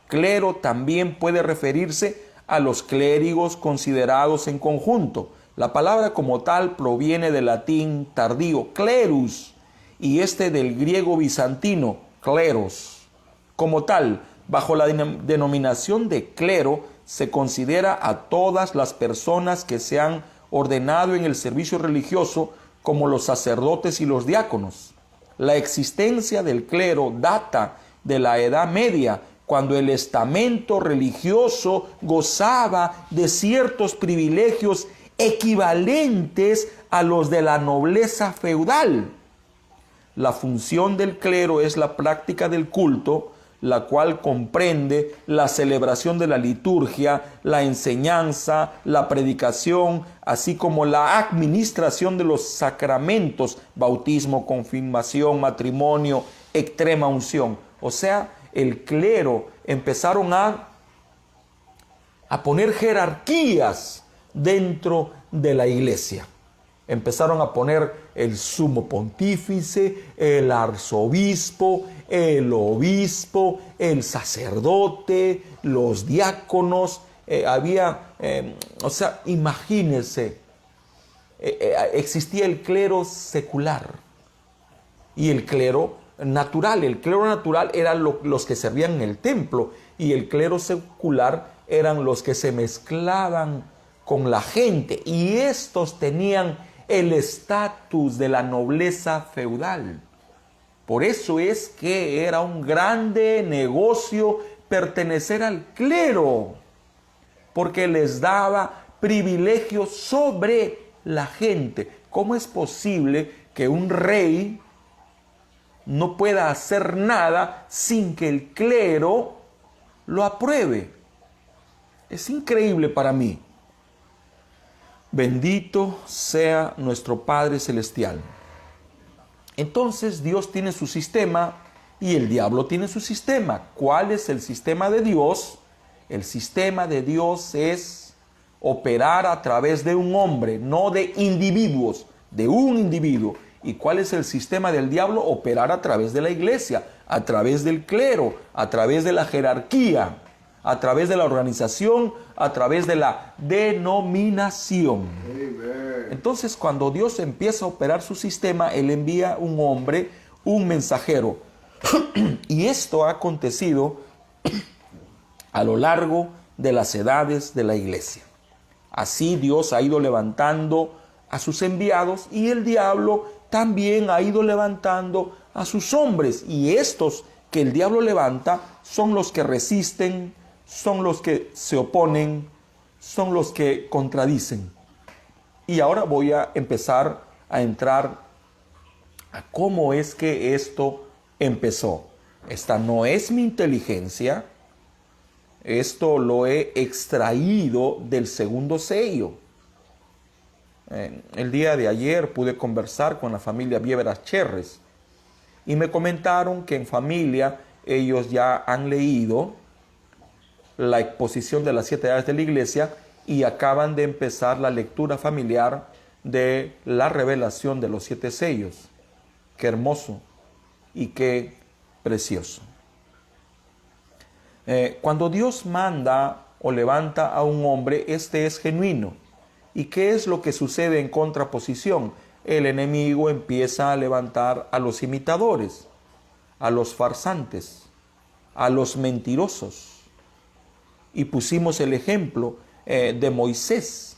clero también puede referirse a los clérigos considerados en conjunto. La palabra como tal proviene del latín tardío clerus y del griego bizantino cleros. Como tal, bajo la denominación de clero se considera a todas las personas que se han ordenado en el servicio religioso, como los sacerdotes y los diáconos. La existencia del clero data de la Edad Media, cuando el estamento religioso gozaba de ciertos privilegios equivalentes a los de la nobleza feudal. La función del clero es la práctica del culto, la cual comprende la celebración de la liturgia, la enseñanza, la predicación, así como la administración de los sacramentos, bautismo, confirmación, matrimonio, extrema unción. O sea, el clero empezaron a poner jerarquías dentro de la iglesia. Empezaron a poner el sumo pontífice, el arzobispo, el obispo, el sacerdote, los diáconos. Imagínense, existía el clero secular y el clero natural. El clero natural eran los que servían en el templo, y el clero secular eran los que se mezclaban con la gente, y estos tenían el estatus de la nobleza feudal. Por eso es que era un grande negocio pertenecer al clero, porque les daba privilegios sobre la gente. ¿Cómo es posible que un rey no pueda hacer nada sin que el clero lo apruebe? Es increíble para mí. Bendito sea nuestro Padre Celestial. Entonces Dios tiene su sistema y el diablo tiene su sistema. ¿Cuál es el sistema de Dios? El sistema de Dios es operar a través de un hombre, no de individuos, de un individuo. ¿Y cuál es el sistema del diablo? Operar a través de la iglesia, a través del clero, a través de la jerarquía, a través de la organización, a través de la denominación. Entonces, cuando Dios empieza a operar su sistema, Él envía un hombre, un mensajero. Y esto ha acontecido a lo largo de las edades de la iglesia. Así Dios ha ido levantando a sus enviados, y el diablo también ha ido levantando a sus hombres. Y estos que el diablo levanta son los que resisten, son los que se oponen, son los que contradicen. Y ahora voy a empezar a entrar a cómo es que esto empezó. Esta no es mi inteligencia. Esto lo he extraído del segundo sello. El día de ayer pude conversar con la familia Vieveras Cherres y me comentaron que en familia ellos ya han leído la exposición de las 7 edades de la iglesia y acaban de empezar la lectura familiar de la revelación de los 7 sellos. Qué hermoso y qué precioso. Cuando Dios manda o levanta a un hombre, este es genuino. ¿Y qué es lo que sucede en contraposición? El enemigo empieza a levantar a los imitadores, a los farsantes, a los mentirosos. Y pusimos el ejemplo de Moisés.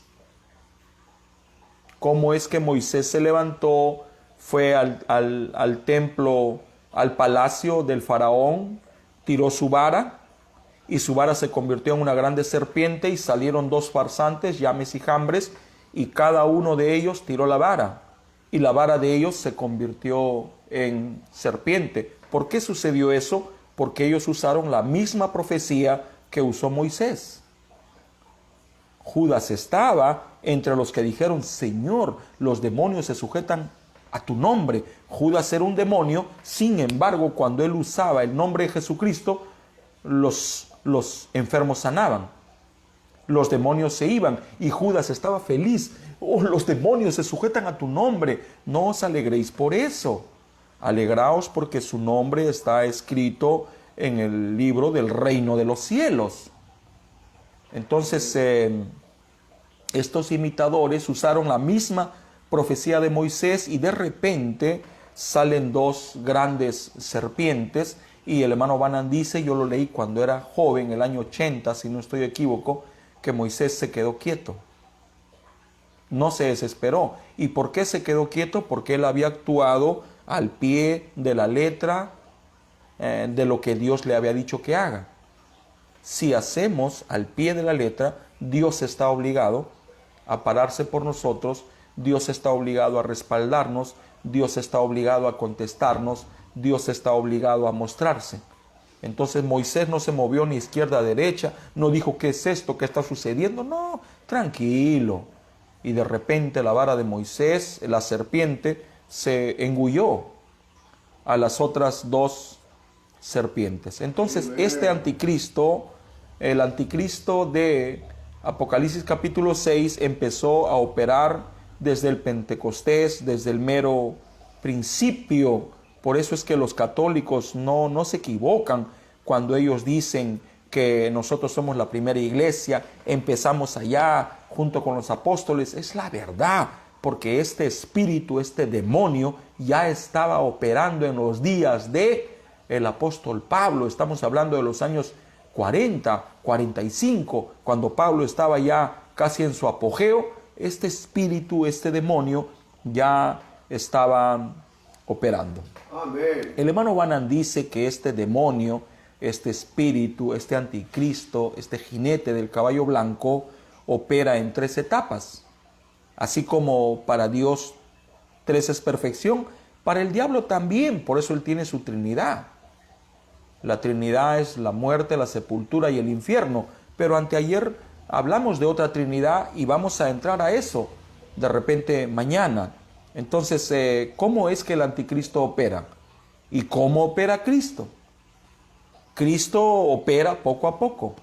¿Cómo es que Moisés se levantó, fue al templo, al palacio del faraón, tiró su vara, y su vara se convirtió en una grande serpiente, y salieron 2 farsantes, Llames y Jambres, y cada uno de ellos tiró la vara, y la vara de ellos se convirtió en serpiente? ¿Por qué sucedió eso? Porque ellos usaron la misma profecía que usó Moisés. Judas estaba entre los que dijeron: Señor, los demonios se sujetan a tu nombre. Judas era un demonio, sin embargo, cuando él usaba el nombre de Jesucristo, los enfermos sanaban, los demonios se iban, y Judas estaba feliz. Oh, los demonios se sujetan a tu nombre. No os alegréis por eso. Alegraos porque su nombre está escrito en el libro del reino de los cielos. Entonces, estos imitadores usaron la misma profecía de Moisés, y de repente salen 2 grandes serpientes. Y el hermano Banan dice, yo lo leí cuando era joven, el año 80, si no estoy equívoco, que Moisés se quedó quieto. No se desesperó. ¿Y por qué se quedó quieto? Porque él había actuado al pie de la letra de lo que Dios le había dicho que haga. Si hacemos al pie de la letra, Dios está obligado a pararse por nosotros, Dios está obligado a respaldarnos, Dios está obligado a contestarnos, Dios está obligado a mostrarse. Entonces Moisés no se movió ni izquierda a derecha, no dijo ¿qué es esto? ¿Qué está sucediendo? No, tranquilo. Y de repente la vara de Moisés, la serpiente, se engulló a las otras 2 serpientes. Entonces este anticristo, el anticristo de Apocalipsis capítulo 6, empezó a operar desde el Pentecostés, desde el mero principio. Por eso es que los católicos no se equivocan cuando ellos dicen que nosotros somos la primera iglesia, empezamos allá junto con los apóstoles. Es la verdad. porque este espíritu, este demonio, ya estaba operando en los días de el apóstol Pablo. Estamos hablando de los años 40, 45, cuando Pablo estaba ya casi en su apogeo. Este espíritu, este demonio, ya estaba operando. Amén. El hermano Branham dice que este demonio, este espíritu, este anticristo, este jinete del caballo blanco, opera en 3 etapas. Así como para Dios 3 es perfección, para el diablo también, por eso él tiene su Trinidad. La Trinidad es la muerte, la sepultura y el infierno, pero anteayer hablamos de otra Trinidad y vamos a entrar a eso de repente mañana. Entonces, ¿cómo es que el anticristo opera? ¿Y cómo opera Cristo? Cristo opera poco a poco.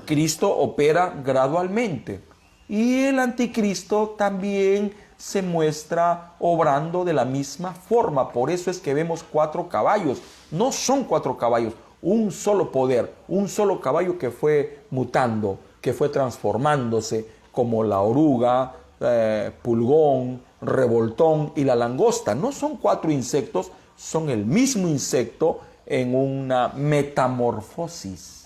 Cristo opera gradualmente. Y el anticristo también se muestra obrando de la misma forma. Por eso es que vemos 4 caballos. No son 4 caballos, un solo poder, un solo caballo que fue mutando, que fue transformándose, como la oruga, pulgón, revoltón y la langosta. No son 4 insectos, son el mismo insecto en una metamorfosis.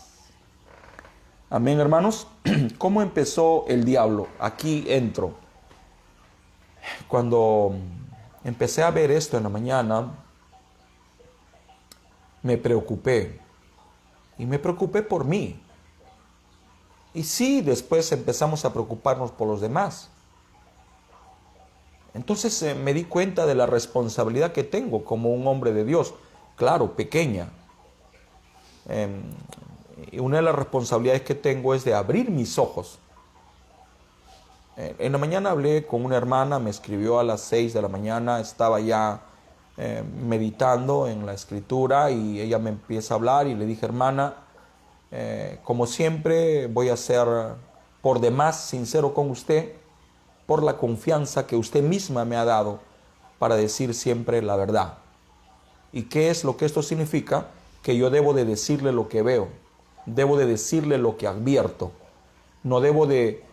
Amén, hermanos. ¿Cómo empezó el diablo? Aquí entro. Cuando empecé a ver esto en la mañana, me preocupé. Y me preocupé por mí. Y sí, después empezamos a preocuparnos por los demás. Entonces me di cuenta de la responsabilidad que tengo como un hombre de Dios. Claro, pequeña. Y una de las responsabilidades que tengo es de abrir mis ojos. En la mañana hablé con una hermana, me escribió a las 6 de la mañana, estaba ya meditando en la escritura y ella me empieza a hablar y le dije, hermana, como siempre voy a ser por demás sincero con usted por la confianza que usted misma me ha dado para decir siempre la verdad. ¿Y qué es lo que esto significa? Que yo debo de decirle lo que veo, debo de decirle lo que advierto, no debo de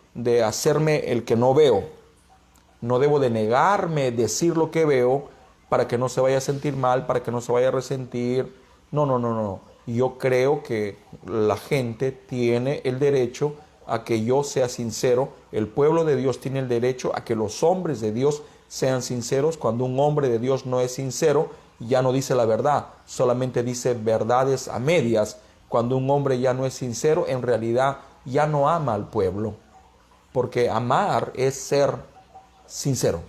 hacerme el que no veo, no debo de negarme decir lo que veo para que no se vaya a sentir mal, para que no se vaya a resentir. No. Yo creo que la gente tiene el derecho a que yo sea sincero. El pueblo de Dios tiene el derecho a que los hombres de Dios sean sinceros. Cuando un hombre de Dios no es sincero, ya no dice la verdad, solamente dice verdades a medias. Cuando un hombre ya no es sincero, en realidad ya no ama al pueblo, porque amar es ser sincero.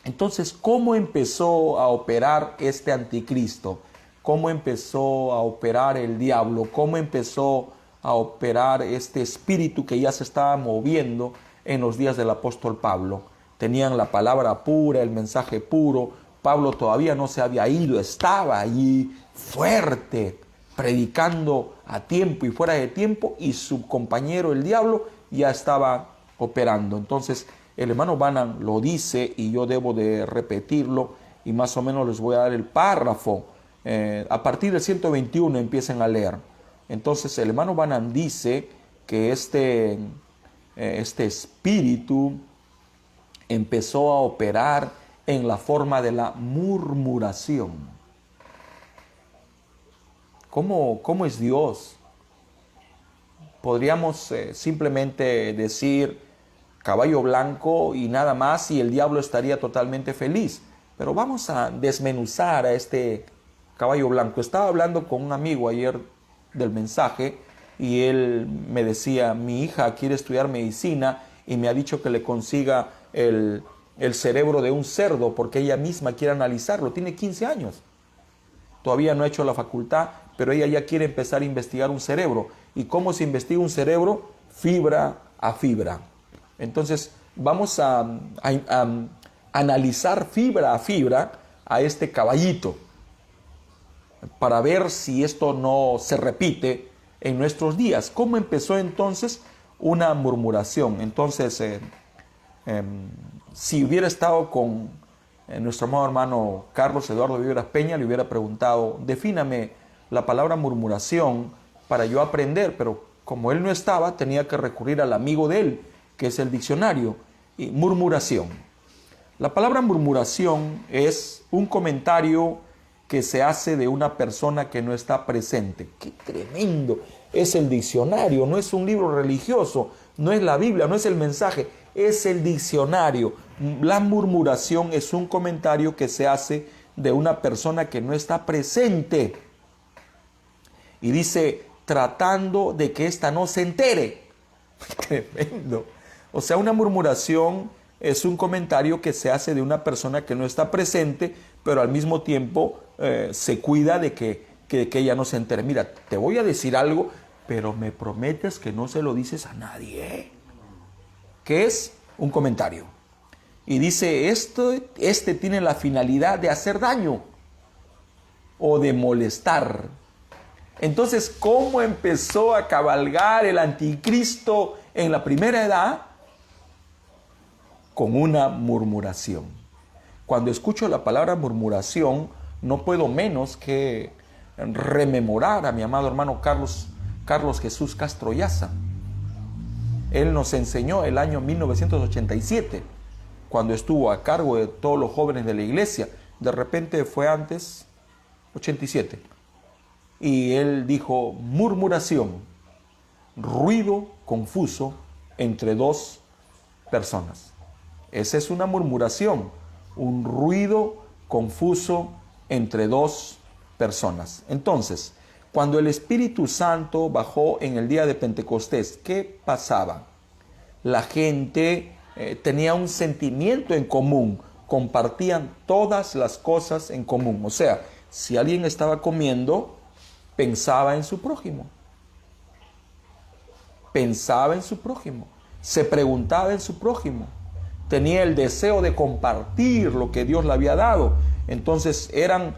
Entonces, ¿cómo empezó a operar este anticristo? ¿Cómo empezó a operar el diablo? ¿Cómo empezó a operar este espíritu que ya se estaba moviendo en los días del apóstol Pablo? Tenían la palabra pura, el mensaje puro. Pablo todavía no se había ido, estaba allí fuerte, predicando a tiempo y fuera de tiempo, y su compañero el diablo ya estaba operando. Entonces el hermano Branham lo dice y yo debo de repetirlo y más o menos les voy a dar el párrafo. A partir del 121 empiecen a leer. Entonces el hermano Branham dice que este espíritu empezó a operar en la forma de la murmuración. ¿Cómo es Dios? Podríamos simplemente decir caballo blanco y nada más y el diablo estaría totalmente feliz. Pero vamos a desmenuzar a este caballo blanco. Estaba hablando con un amigo ayer del mensaje y él me decía, mi hija quiere estudiar medicina y me ha dicho que le consiga el cerebro de un cerdo porque ella misma quiere analizarlo. Tiene 15 años. Todavía no ha hecho la facultad, pero ella ya quiere empezar a investigar un cerebro. ¿Y cómo se investiga un cerebro? Fibra a fibra. Entonces vamos a analizar fibra a fibra a este caballito para ver si esto no se repite en nuestros días. ¿Cómo empezó entonces una murmuración? Entonces, si hubiera estado con nuestro amado hermano Carlos Eduardo Viveras Peña, le hubiera preguntado, defíname la palabra murmuración para yo aprender, pero como él no estaba, tenía que recurrir al amigo de él, que es el diccionario. Y murmuración. La palabra murmuración es un comentario que se hace de una persona que no está presente. ¡Qué tremendo! Es el diccionario, no es un libro religioso, no es la Biblia, no es el mensaje, es el diccionario. La murmuración es un comentario que se hace de una persona que no está presente. Y dice, tratando de que ésta no se entere. Tremendo. O sea, una murmuración es un comentario que se hace de una persona que no está presente, pero al mismo tiempo se cuida de que ella no se entere. Mira, te voy a decir algo, pero me prometes que no se lo dices a nadie, ¿eh? ¿Qué es? Un comentario. Y dice, este tiene la finalidad de hacer daño o de molestar. Entonces, ¿cómo empezó a cabalgar el anticristo en la primera edad? Con una murmuración. Cuando escucho la palabra murmuración, no puedo menos que rememorar a mi amado hermano Carlos Jesús Castro Yaza. Él nos enseñó el año 1987, cuando estuvo a cargo de todos los jóvenes de la iglesia. De repente fue antes, 87. Y él dijo, murmuración, ruido confuso entre dos personas. Esa es una murmuración, un ruido confuso entre dos personas. Entonces, cuando el Espíritu Santo bajó en el día de Pentecostés, ¿qué pasaba? La gente tenía un sentimiento en común, compartían todas las cosas en común. O sea, si alguien estaba comiendo, pensaba en su prójimo. Pensaba en su prójimo. Se preguntaba en su prójimo. Tenía el deseo de compartir lo que Dios le había dado. Entonces eran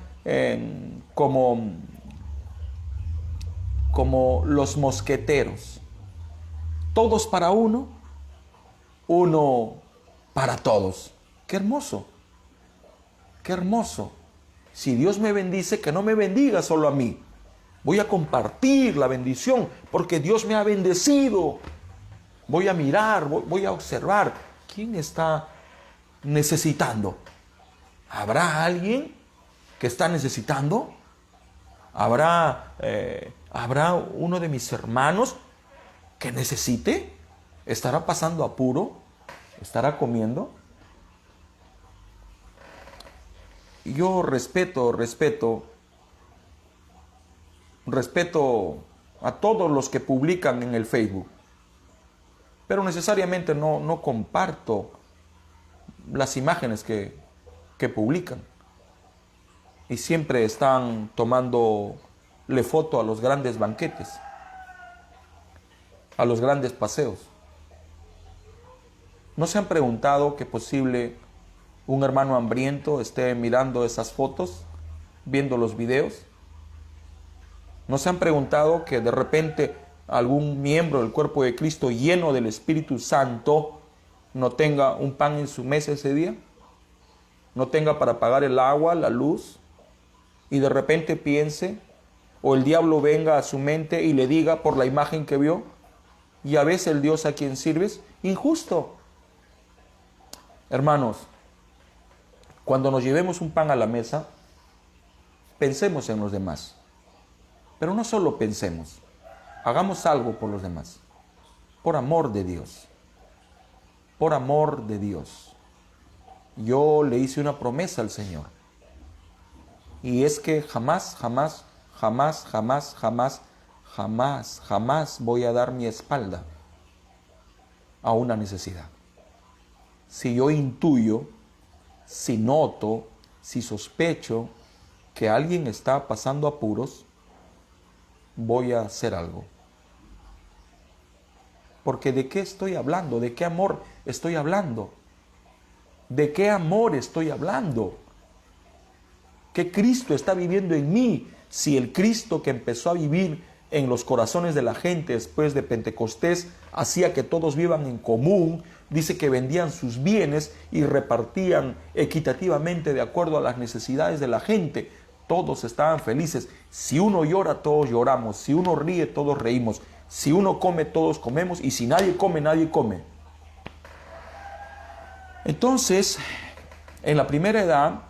como los mosqueteros. Todos para uno, uno para todos. ¡Qué hermoso! ¡Qué hermoso! Si Dios me bendice, que no me bendiga solo a mí. Voy a compartir la bendición porque Dios me ha bendecido. Voy a mirar, voy a observar. ¿Quién está necesitando? ¿Habrá alguien que está necesitando? ¿Habrá uno de mis hermanos que necesite? ¿Estará pasando apuro? ¿Estará comiendo? Yo respeto a todos los que publican en el Facebook, pero necesariamente no comparto las imágenes que publican. Y siempre están tomándole foto a los grandes banquetes, a los grandes paseos. ¿No se han preguntado que posible un hermano hambriento esté mirando esas fotos, viendo los videos? ¿No se han preguntado que de repente algún miembro del cuerpo de Cristo lleno del Espíritu Santo no tenga un pan en su mesa ese día? ¿No tenga para pagar el agua, la luz? Y de repente piense, o el diablo venga a su mente y le diga por la imagen que vio, ¿ya ves el Dios a quien sirves? Injusto. Hermanos, cuando nos llevemos un pan a la mesa, pensemos en los demás. Pero no solo pensemos, hagamos algo por los demás, por amor de Dios. Por amor de Dios. Yo le hice una promesa al Señor. Y es que jamás voy a dar mi espalda a una necesidad. Si yo intuyo, si noto, si sospecho que alguien está pasando apuros, voy a hacer algo. Porque ¿de qué estoy hablando? ¿De qué amor estoy hablando? ¿De qué amor estoy hablando? ¿Qué Cristo está viviendo en mí? Si el Cristo que empezó a vivir en los corazones de la gente después de Pentecostés hacía que todos vivan en común, dice que vendían sus bienes y repartían equitativamente de acuerdo a las necesidades de la gente. Todos estaban felices. Si uno llora, todos lloramos. Si uno ríe, todos reímos. Si uno come, todos comemos. Y si nadie come, nadie come. Entonces, en la primera edad,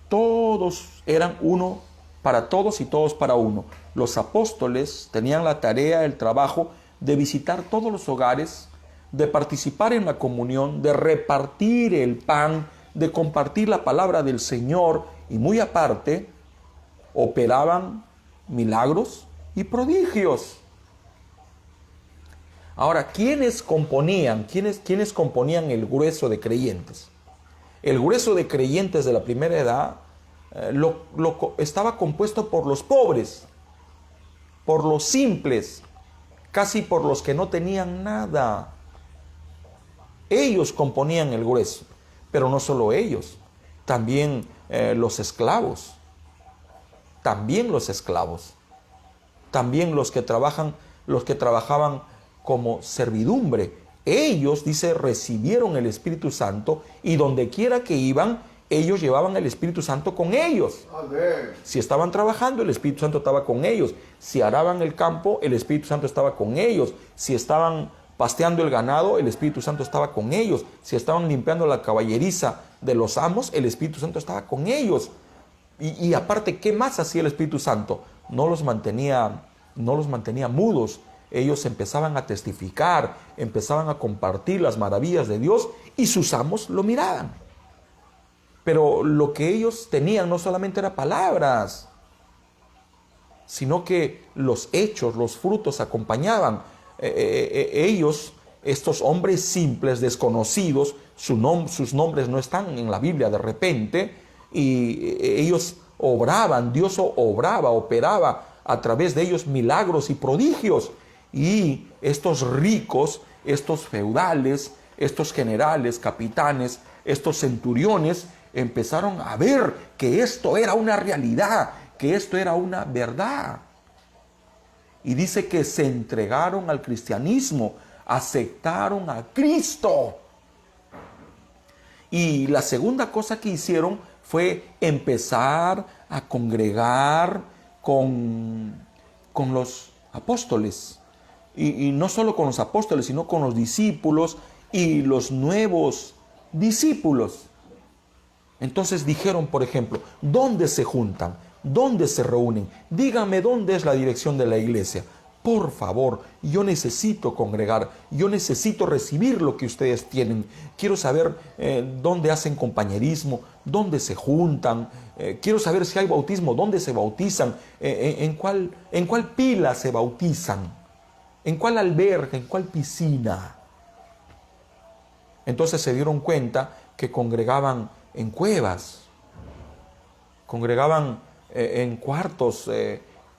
todos eran uno para todos y todos para uno. Los apóstoles tenían la tarea, el trabajo de visitar todos los hogares, de participar en la comunión, de repartir el pan, de compartir la palabra del Señor y muy aparte, operaban milagros y prodigios. Ahora, ¿quiénes componían el grueso de creyentes? El grueso de creyentes de la primera edad estaba compuesto por los pobres, por los simples, casi por los que no tenían nada. Ellos componían el grueso, pero no solo ellos, también los esclavos, también los que trabajaban como servidumbre. Ellos, dice, recibieron el Espíritu Santo y donde quiera que iban, ellos llevaban el Espíritu Santo con ellos. Amén. Si estaban trabajando, el Espíritu Santo estaba con ellos. Si araban el campo, el Espíritu Santo estaba con ellos. Si estaban pasteando el ganado, el Espíritu Santo estaba con ellos. Si estaban limpiando la caballeriza de los amos, el Espíritu Santo estaba con ellos. Y aparte, ¿qué más hacía el Espíritu Santo? No los mantenía mudos. Ellos empezaban a testificar, empezaban a compartir las maravillas de Dios y sus amos lo miraban. Pero lo que ellos tenían no solamente eran palabras, sino que los hechos, los frutos acompañaban. Ellos, estos hombres simples, desconocidos, sus nombres no están en la Biblia de repente, y ellos obraban, Dios operaba a través de ellos milagros y prodigios. Y estos ricos, estos feudales, estos generales, capitanes, estos centuriones, empezaron a ver que esto era una realidad, que esto era una verdad. Y dice que se entregaron al cristianismo, aceptaron a Cristo. Y la segunda cosa que hicieron fue empezar a congregar con los apóstoles. Y no solo con los apóstoles, sino con los discípulos y los nuevos discípulos. Entonces dijeron, por ejemplo, ¿dónde se juntan? ¿Dónde se reúnen? Dígame dónde es la dirección de la iglesia. Por favor, yo necesito congregar, yo necesito recibir lo que ustedes tienen. Quiero saber dónde hacen compañerismo, dónde se juntan. Quiero saber si hay bautismo, dónde se bautizan, en cuál pila se bautizan, en cuál alberca, en cuál piscina. Entonces se dieron cuenta que congregaban en cuevas, congregaban en cuartos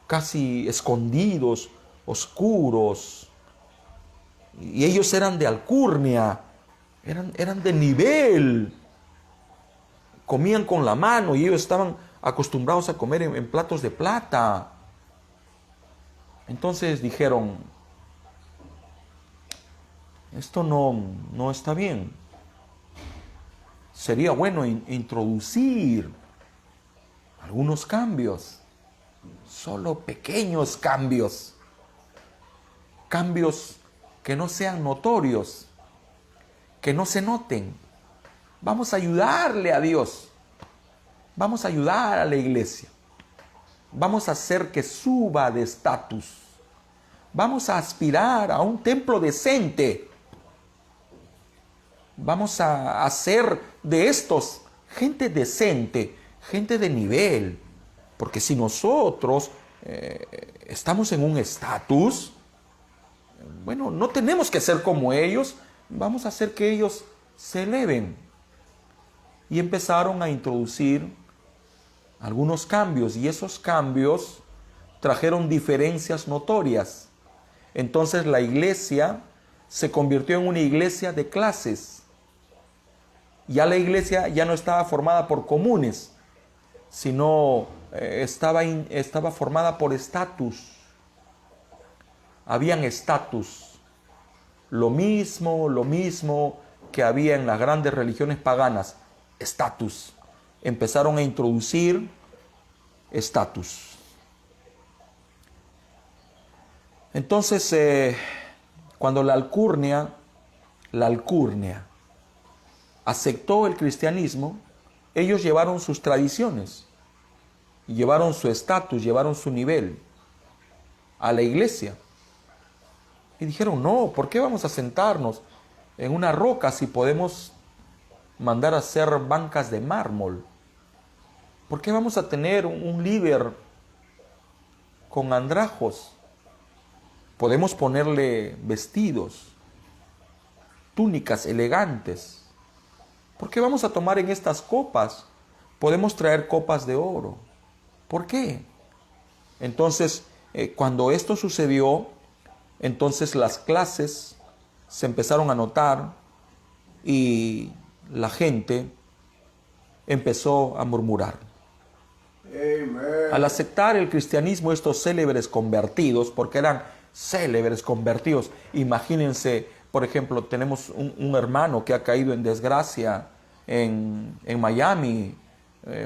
casi escondidos, oscuros, y ellos eran de alcurnia, eran de nivel, comían con la mano y ellos estaban acostumbrados a comer en platos de plata. Entonces dijeron, esto no está bien. Sería bueno introducir algunos cambios, solo pequeños cambios, cambios que no sean notorios, que no se noten. Vamos a ayudarle a Dios, vamos a ayudar a la iglesia, vamos a hacer que suba de estatus, vamos a aspirar a un templo decente. Vamos a hacer de estos gente decente, gente de nivel. Porque si nosotros estamos en un estatus, bueno, no tenemos que ser como ellos, vamos a hacer que ellos se eleven. Y empezaron a introducir algunos cambios, y esos cambios trajeron diferencias notorias. Entonces la iglesia se convirtió en una iglesia de clases. Ya la iglesia ya no estaba formada por comunes, sino estaba formada por estatus. Habían estatus. Lo mismo que había en las grandes religiones paganas. Estatus. Empezaron a introducir estatus. Entonces, cuando la alcurnia aceptó el cristianismo, ellos llevaron sus tradiciones, llevaron su estatus, llevaron su nivel a la iglesia. Y dijeron, no, ¿por qué vamos a sentarnos en una roca si podemos mandar a hacer bancas de mármol? ¿Por qué vamos a tener un líder con andrajos? Podemos ponerle vestidos, túnicas elegantes. ¿Por qué vamos a tomar en estas copas? Podemos traer copas de oro. ¿Por qué? Entonces, cuando esto sucedió, entonces las clases se empezaron a notar y la gente empezó a murmurar. Amen. Al aceptar el cristianismo, estos célebres convertidos, porque eran célebres convertidos, imagínense, por ejemplo, tenemos un hermano que ha caído en desgracia en Miami,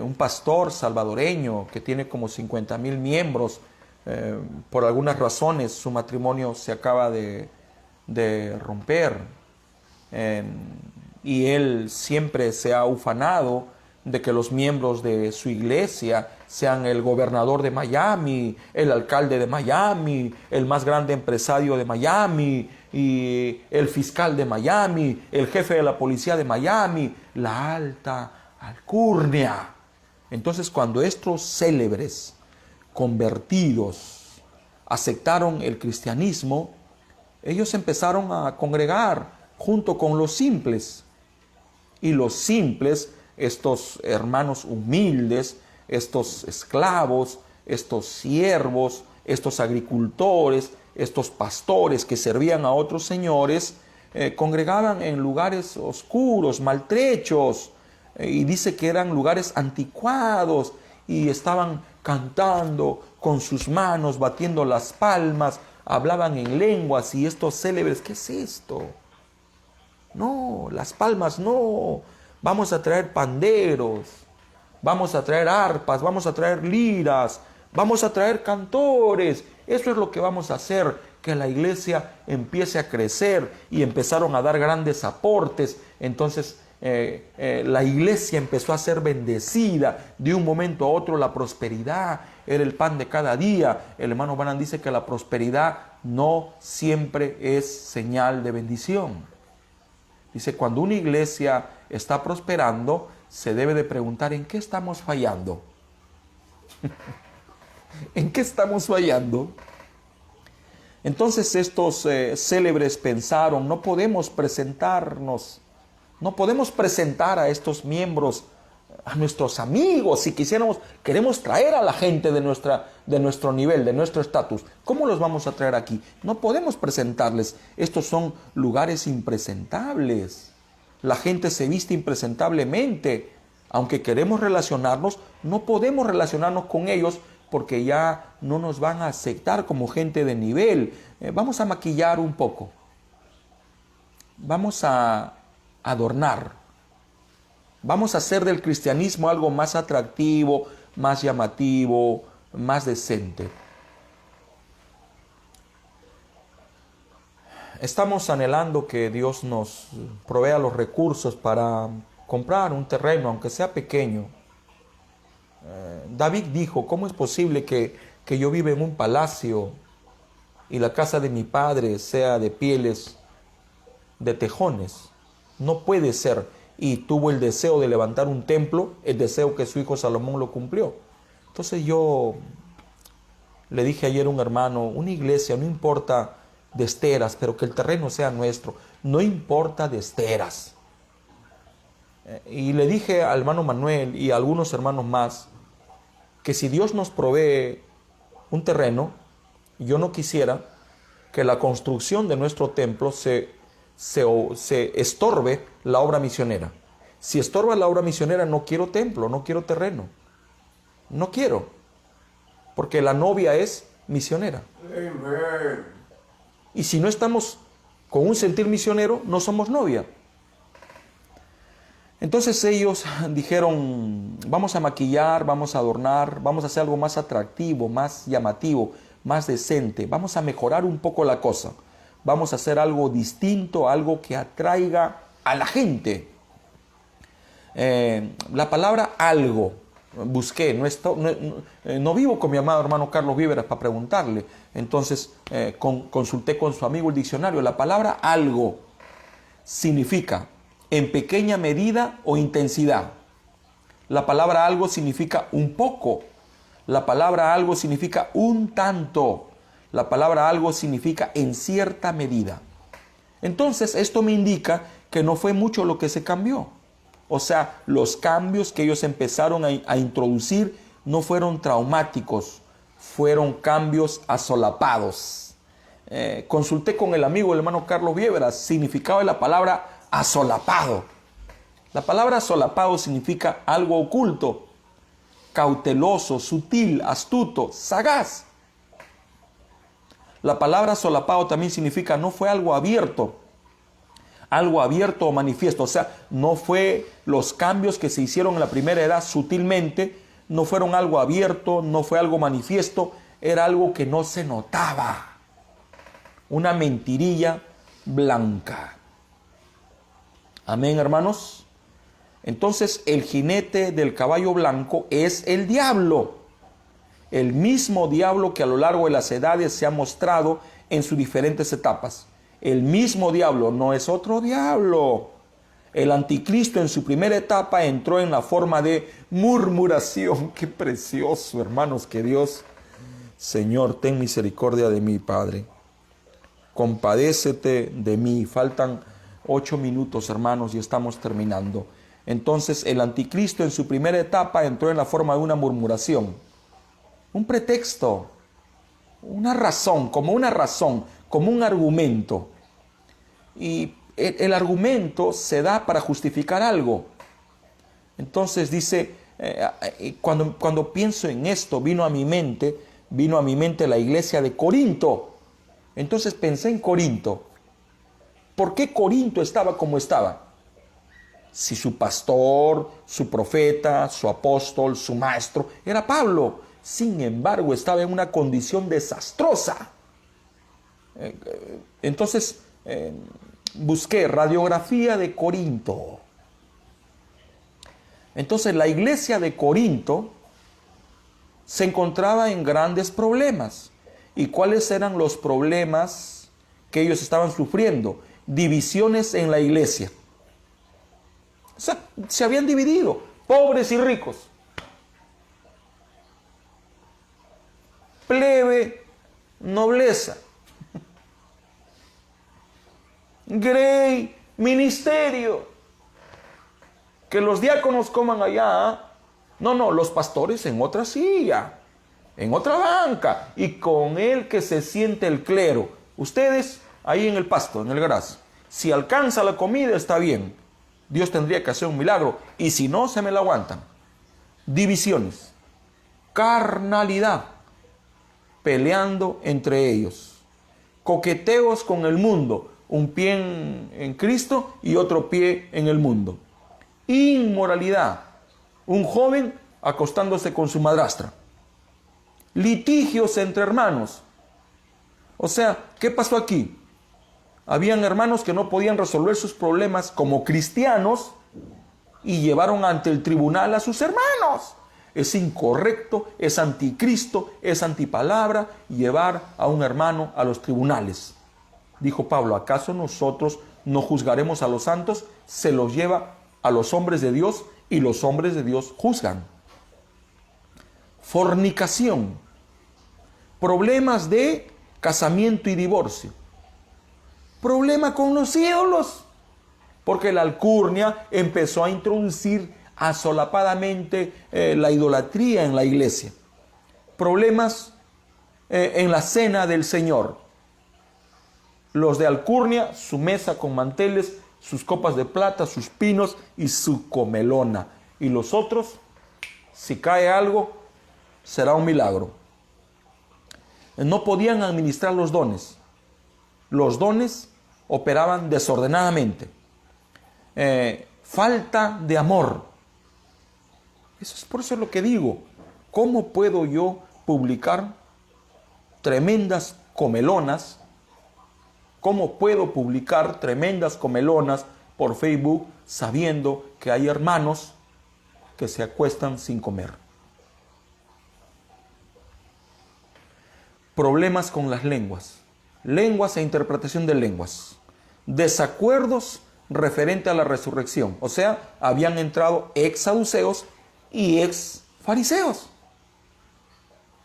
un pastor salvadoreño que tiene como 50,000 miembros. Por algunas razones su matrimonio se acaba de romper, y él siempre se ha ufanado de que los miembros de su iglesia sean el gobernador de Miami, el alcalde de Miami, el más grande empresario de Miami, y el fiscal de Miami, el jefe de la policía de Miami, la alta alcurnia. Entonces, cuando estos célebres convertidos aceptaron el cristianismo, ellos empezaron a congregar junto con los simples. Y los simples, estos hermanos humildes, estos esclavos, estos siervos, estos agricultores, estos pastores que servían a otros señores, congregaban en lugares oscuros, maltrechos, y dice que eran lugares anticuados, y estaban cantando con sus manos, batiendo las palmas, hablaban en lenguas, y estos célebres, ¿qué es esto? No, las palmas no, vamos a traer panderos, vamos a traer arpas, vamos a traer liras, vamos a traer cantores. Eso es lo que vamos a hacer, que la iglesia empiece a crecer, y empezaron a dar grandes aportes. Entonces la iglesia empezó a ser bendecida. De un momento a otro la prosperidad era el pan de cada día. El hermano Branham dice que la prosperidad no siempre es señal de bendición. Dice, cuando una iglesia está prosperando, se debe de preguntar, ¿en qué estamos fallando? ¿En qué estamos fallando? Entonces estos célebres pensaron, no podemos presentarnos, no podemos presentar a estos miembros, a nuestros amigos. Si queremos traer a la gente de nuestro nivel, de nuestro estatus, ¿cómo los vamos a traer aquí? No podemos presentarles. Estos son lugares impresentables. La gente se viste impresentablemente. Aunque queremos relacionarnos, no podemos relacionarnos con ellos porque ya no nos van a aceptar como gente de nivel. Vamos a maquillar un poco. Vamos a adornar. Vamos a hacer del cristianismo algo más atractivo, más llamativo, más decente. Estamos anhelando que Dios nos provea los recursos para comprar un terreno, aunque sea pequeño. David dijo, ¿cómo es posible que yo viva en un palacio y la casa de mi padre sea de pieles de tejones? No puede ser. Y tuvo el deseo de levantar un templo, el deseo que su hijo Salomón lo cumplió. Entonces yo le dije ayer a un hermano, una iglesia, no importa de esteras, pero que el terreno sea nuestro, no importa de esteras. Y le dije al hermano Manuel y a algunos hermanos más, que si Dios nos provee un terreno, yo no quisiera que la construcción de nuestro templo se estorbe la obra misionera. Si estorba la obra misionera, no quiero templo, no quiero terreno. No quiero. Porque la novia es misionera. Amen. Y si no estamos con un sentir misionero, no somos novia. Entonces ellos dijeron, vamos a maquillar, vamos a adornar, vamos a hacer algo más atractivo, más llamativo, más decente. Vamos a mejorar un poco la cosa. Vamos a hacer algo distinto, algo que atraiga a la gente. La palabra algo, busqué, no vivo con mi amado hermano Carlos Víveras para preguntarle, entonces consulté con su amigo el diccionario. La palabra algo significa en pequeña medida o intensidad. La palabra algo significa un poco. La palabra algo significa un tanto. La palabra algo significa en cierta medida. Entonces, esto me indica que no fue mucho lo que se cambió. O sea, los cambios que ellos empezaron a introducir no fueron traumáticos, fueron cambios asolapados. Consulté con el amigo, el hermano Carlos Víveras, significado de la palabra asolapado. La palabra asolapado significa algo oculto, cauteloso, sutil, astuto, sagaz. La palabra solapado también significa no fue algo abierto o manifiesto. O sea, no fue los cambios que se hicieron en la primera edad sutilmente, no fueron algo abierto, no fue algo manifiesto, era algo que no se notaba. Una mentirilla blanca. Amén, hermanos. Entonces, el jinete del caballo blanco es el diablo. El mismo diablo que a lo largo de las edades se ha mostrado en sus diferentes etapas. El mismo diablo, no es otro diablo. El anticristo en su primera etapa entró en la forma de murmuración. Qué precioso, hermanos, que Dios, Señor, ten misericordia de mí, Padre. Compadécete de mí. Faltan 8 minutos, hermanos, y estamos terminando. Entonces, el anticristo en su primera etapa entró en la forma de una murmuración. Un pretexto, una razón, como un argumento. Y el argumento se da para justificar algo. Entonces dice, cuando pienso en esto, vino a mi mente la iglesia de Corinto. Entonces pensé en Corinto. ¿Por qué Corinto estaba como estaba? Si su pastor, su profeta, su apóstol, su maestro era Pablo. Sin embargo, estaba en una condición desastrosa. Entonces, busqué radiografía de Corinto. Entonces, la iglesia de Corinto se encontraba en grandes problemas. ¿Y cuáles eran los problemas que ellos estaban sufriendo? Divisiones en la iglesia. O sea, se habían dividido, pobres y ricos. Plebe, nobleza. Grey, ministerio. Que los diáconos coman allá. No, los pastores en otra silla, en otra banca. Y con el que se siente el clero. Ustedes ahí en el pasto, en el gras. Si alcanza la comida está bien. Dios tendría que hacer un milagro. Y si no, se me la aguantan. Divisiones. Carnalidad. Peleando entre ellos. Coqueteos con el mundo. Un pie en Cristo y otro pie en el mundo. Inmoralidad. Un joven acostándose con su madrastra. Litigios entre hermanos. O sea, ¿qué pasó aquí? Habían hermanos que no podían resolver sus problemas como cristianos y llevaron ante el tribunal a sus hermanos. Es incorrecto, es anticristo, es antipalabra llevar a un hermano a los tribunales. Dijo Pablo, ¿acaso nosotros no juzgaremos a los santos? Se los lleva a los hombres de Dios y los hombres de Dios juzgan. Fornicación. Problemas de casamiento y divorcio. Problema con los ídolos. Porque la alcurnia empezó a introducir asolapadamente la idolatría en la iglesia. Problemas en la cena del Señor. Los de alcurnia, su mesa con manteles, sus copas de plata, sus pinos y su comelona. Y los otros, si cae algo, será un milagro. No podían administrar los dones. Los dones operaban desordenadamente. Falta de amor. Eso es por eso lo que digo. ¿Cómo puedo yo publicar tremendas comelonas? ¿Cómo puedo publicar tremendas comelonas por Facebook sabiendo que hay hermanos que se acuestan sin comer. Problemas con las lenguas. Lenguas e interpretación de lenguas. Desacuerdos referente a la resurrección. O sea, habían entrado ex saduceos y ex fariseos.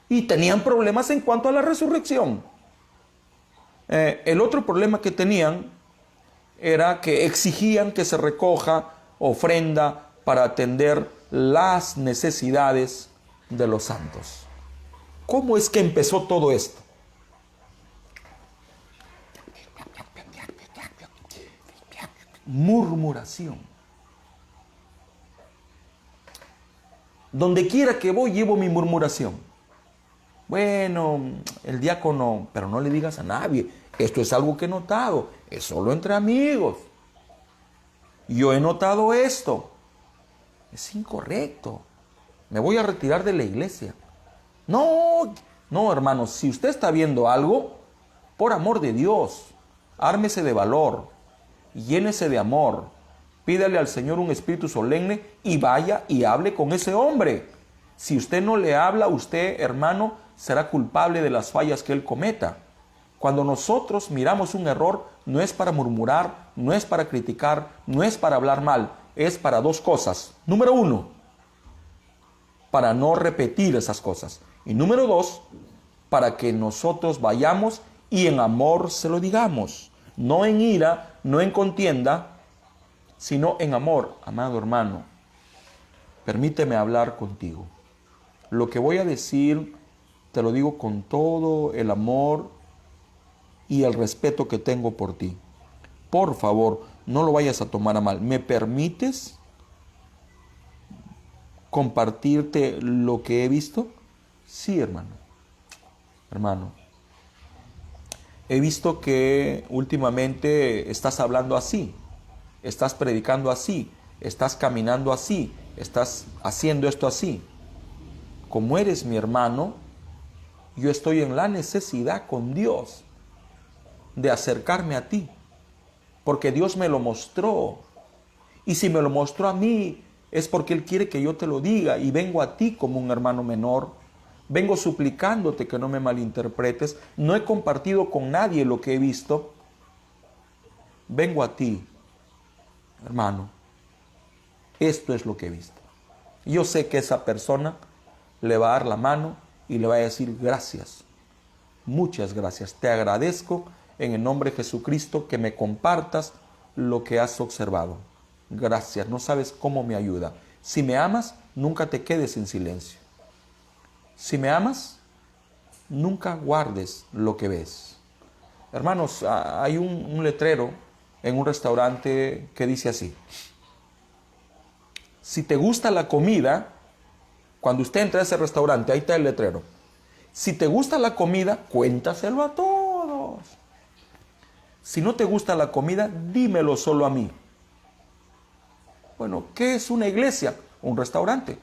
Y tenían problemas en cuanto a la resurrección. El otro problema que tenían era que exigían que se recoja ofrenda para atender las necesidades de los santos. ¿Cómo es que empezó todo esto? Murmuración. Donde quiera que voy llevo mi murmuración. Bueno, el diácono, pero no le digas a nadie. Esto es algo que he notado. Es solo entre amigos. Yo he notado esto. Es incorrecto. Me voy a retirar de la iglesia. No, hermanos, si usted está viendo algo, por amor de Dios, ármese de valor, llénese de amor, pídale al Señor un espíritu solemne y vaya y hable con ese hombre. Si usted no le habla, usted, hermano, será culpable de las fallas que él cometa. Cuando nosotros miramos un error, no es para murmurar, no es para criticar, no es para hablar mal, es para dos cosas. Número 1, para no repetir esas cosas. Y número 2, para que nosotros vayamos y en amor se lo digamos. No en ira, no en contienda, sino en amor. Amado hermano, permíteme hablar contigo. Lo que voy a decir, te lo digo con todo el amor y el respeto que tengo por ti. Por favor, no lo vayas a tomar a mal. ¿Me permites compartirte lo que he visto? Sí, hermano. Hermano, he visto que últimamente estás hablando así, estás predicando así, estás caminando así, estás haciendo esto así. Como eres mi hermano, yo estoy en la necesidad con Dios de acercarme a ti, porque Dios me lo mostró. Y si me lo mostró a mí, es porque Él quiere que yo te lo diga, y vengo a ti como un hermano menor. Vengo suplicándote que no me malinterpretes. No he compartido con nadie lo que he visto. Vengo a ti, hermano. Esto es lo que he visto. Yo sé que esa persona le va a dar la mano y le va a decir gracias. Muchas gracias. Te agradezco en el nombre de Jesucristo que me compartas lo que has observado. Gracias. No sabes cómo me ayuda. Si me amas, nunca te quedes en silencio. Si me amas, nunca guardes lo que ves. Hermanos, hay un letrero en un restaurante que dice así: si te gusta la comida, cuando usted entra a ese restaurante, ahí está el letrero. Si te gusta la comida, cuéntaselo a todos. Si no te gusta la comida, dímelo solo a mí. Bueno, ¿qué es una iglesia? Un restaurante.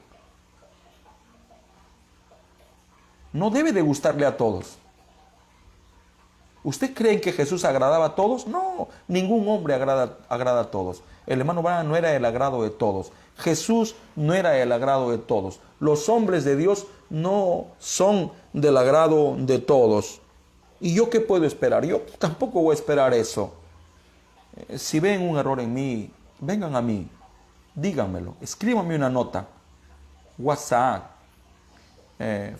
No debe de gustarle a todos. ¿Usted cree que Jesús agradaba a todos? No, ningún hombre agrada a todos. El hermano Branham no era el agrado de todos. Jesús no era el agrado de todos. Los hombres de Dios no son del agrado de todos. ¿Y yo qué puedo esperar? Yo tampoco voy a esperar eso. Si ven un error en mí, vengan a mí, díganmelo, escríbanme una nota, WhatsApp,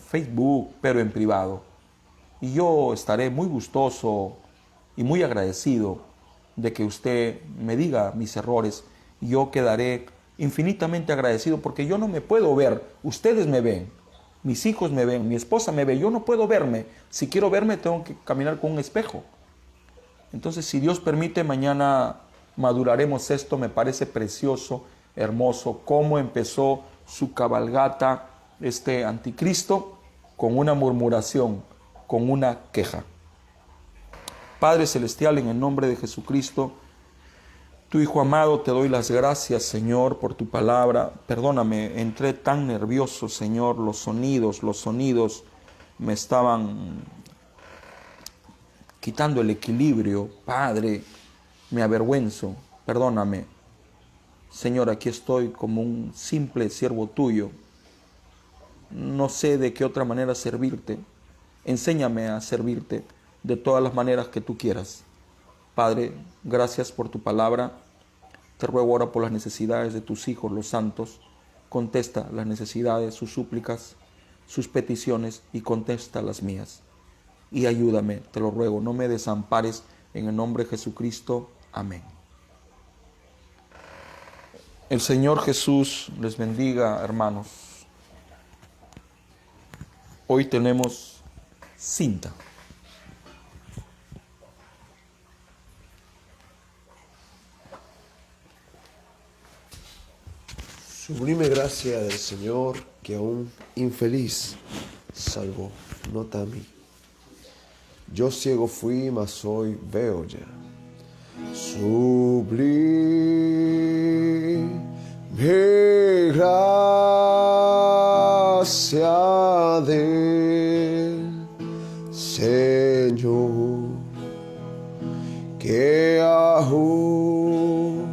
Facebook, pero en privado. Y yo estaré muy gustoso y muy agradecido de que usted me diga mis errores. Yo quedaré infinitamente agradecido porque yo no me puedo ver. Ustedes me ven, mis hijos me ven, mi esposa me ve. Yo no puedo verme. Si quiero verme tengo que caminar con un espejo. Entonces, si Dios permite, mañana maduraremos esto. Me parece precioso, hermoso, cómo empezó su cabalgata este anticristo con una murmuración, con una queja. Padre Celestial, en el nombre de Jesucristo, tu Hijo amado, te doy las gracias, Señor, por tu palabra. Perdóname, entré tan nervioso, Señor, los sonidos me estaban quitando el equilibrio. Padre, me avergüenzo, perdóname. Señor, aquí estoy como un simple siervo tuyo. No sé de qué otra manera servirte. Enséñame a servirte de todas las maneras que tú quieras. Padre, gracias por tu palabra. Te ruego ahora por las necesidades de tus hijos, los santos. Contesta las necesidades, sus súplicas, sus peticiones y contesta las mías. Y ayúdame, te lo ruego, no me desampares en el nombre de Jesucristo. Amén. El Señor Jesús les bendiga, hermanos. Hoy tenemos cinta. Sublime gracia del Señor que aún infeliz salvó, nota a mí. Yo ciego fui, mas hoy veo ya. Sublime gracia del Señor que aún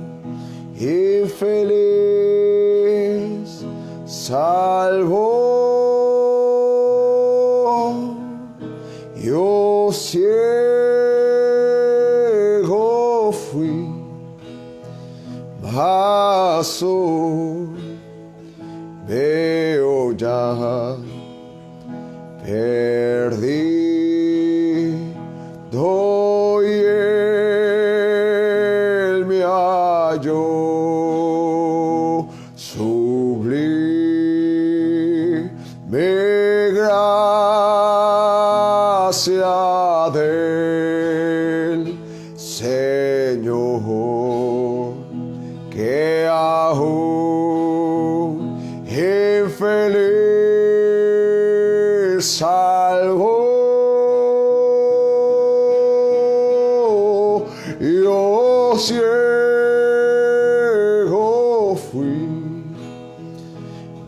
infeliz salvó. Yo ciego fui, mas hoy veo ya. Perdido y él me halló. Sublime gracia del Señor que aún infeliz salvó. Yo ciego fui,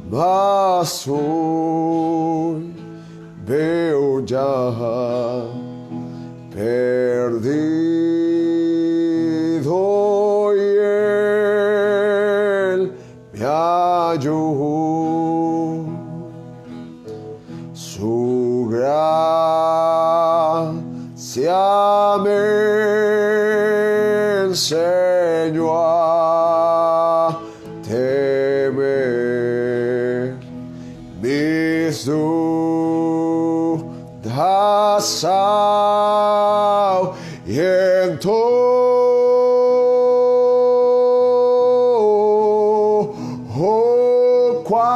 mas hoy veo ya. Perdido y él me halló. Su gracia me enseñó a temer mis dudas ahuyentó. Oh, cuán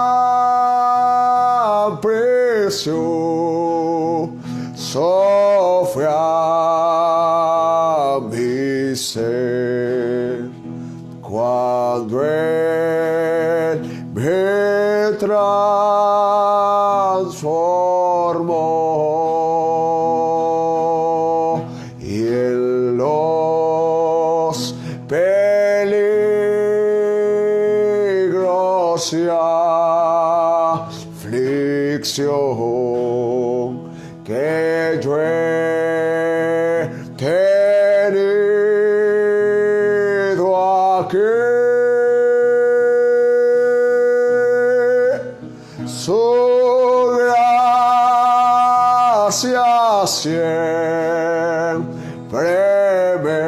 precioso fue a mi ser cuando él me transformó y en los peligros y aflicción que yo he tenido aquí. Su gracia siempre me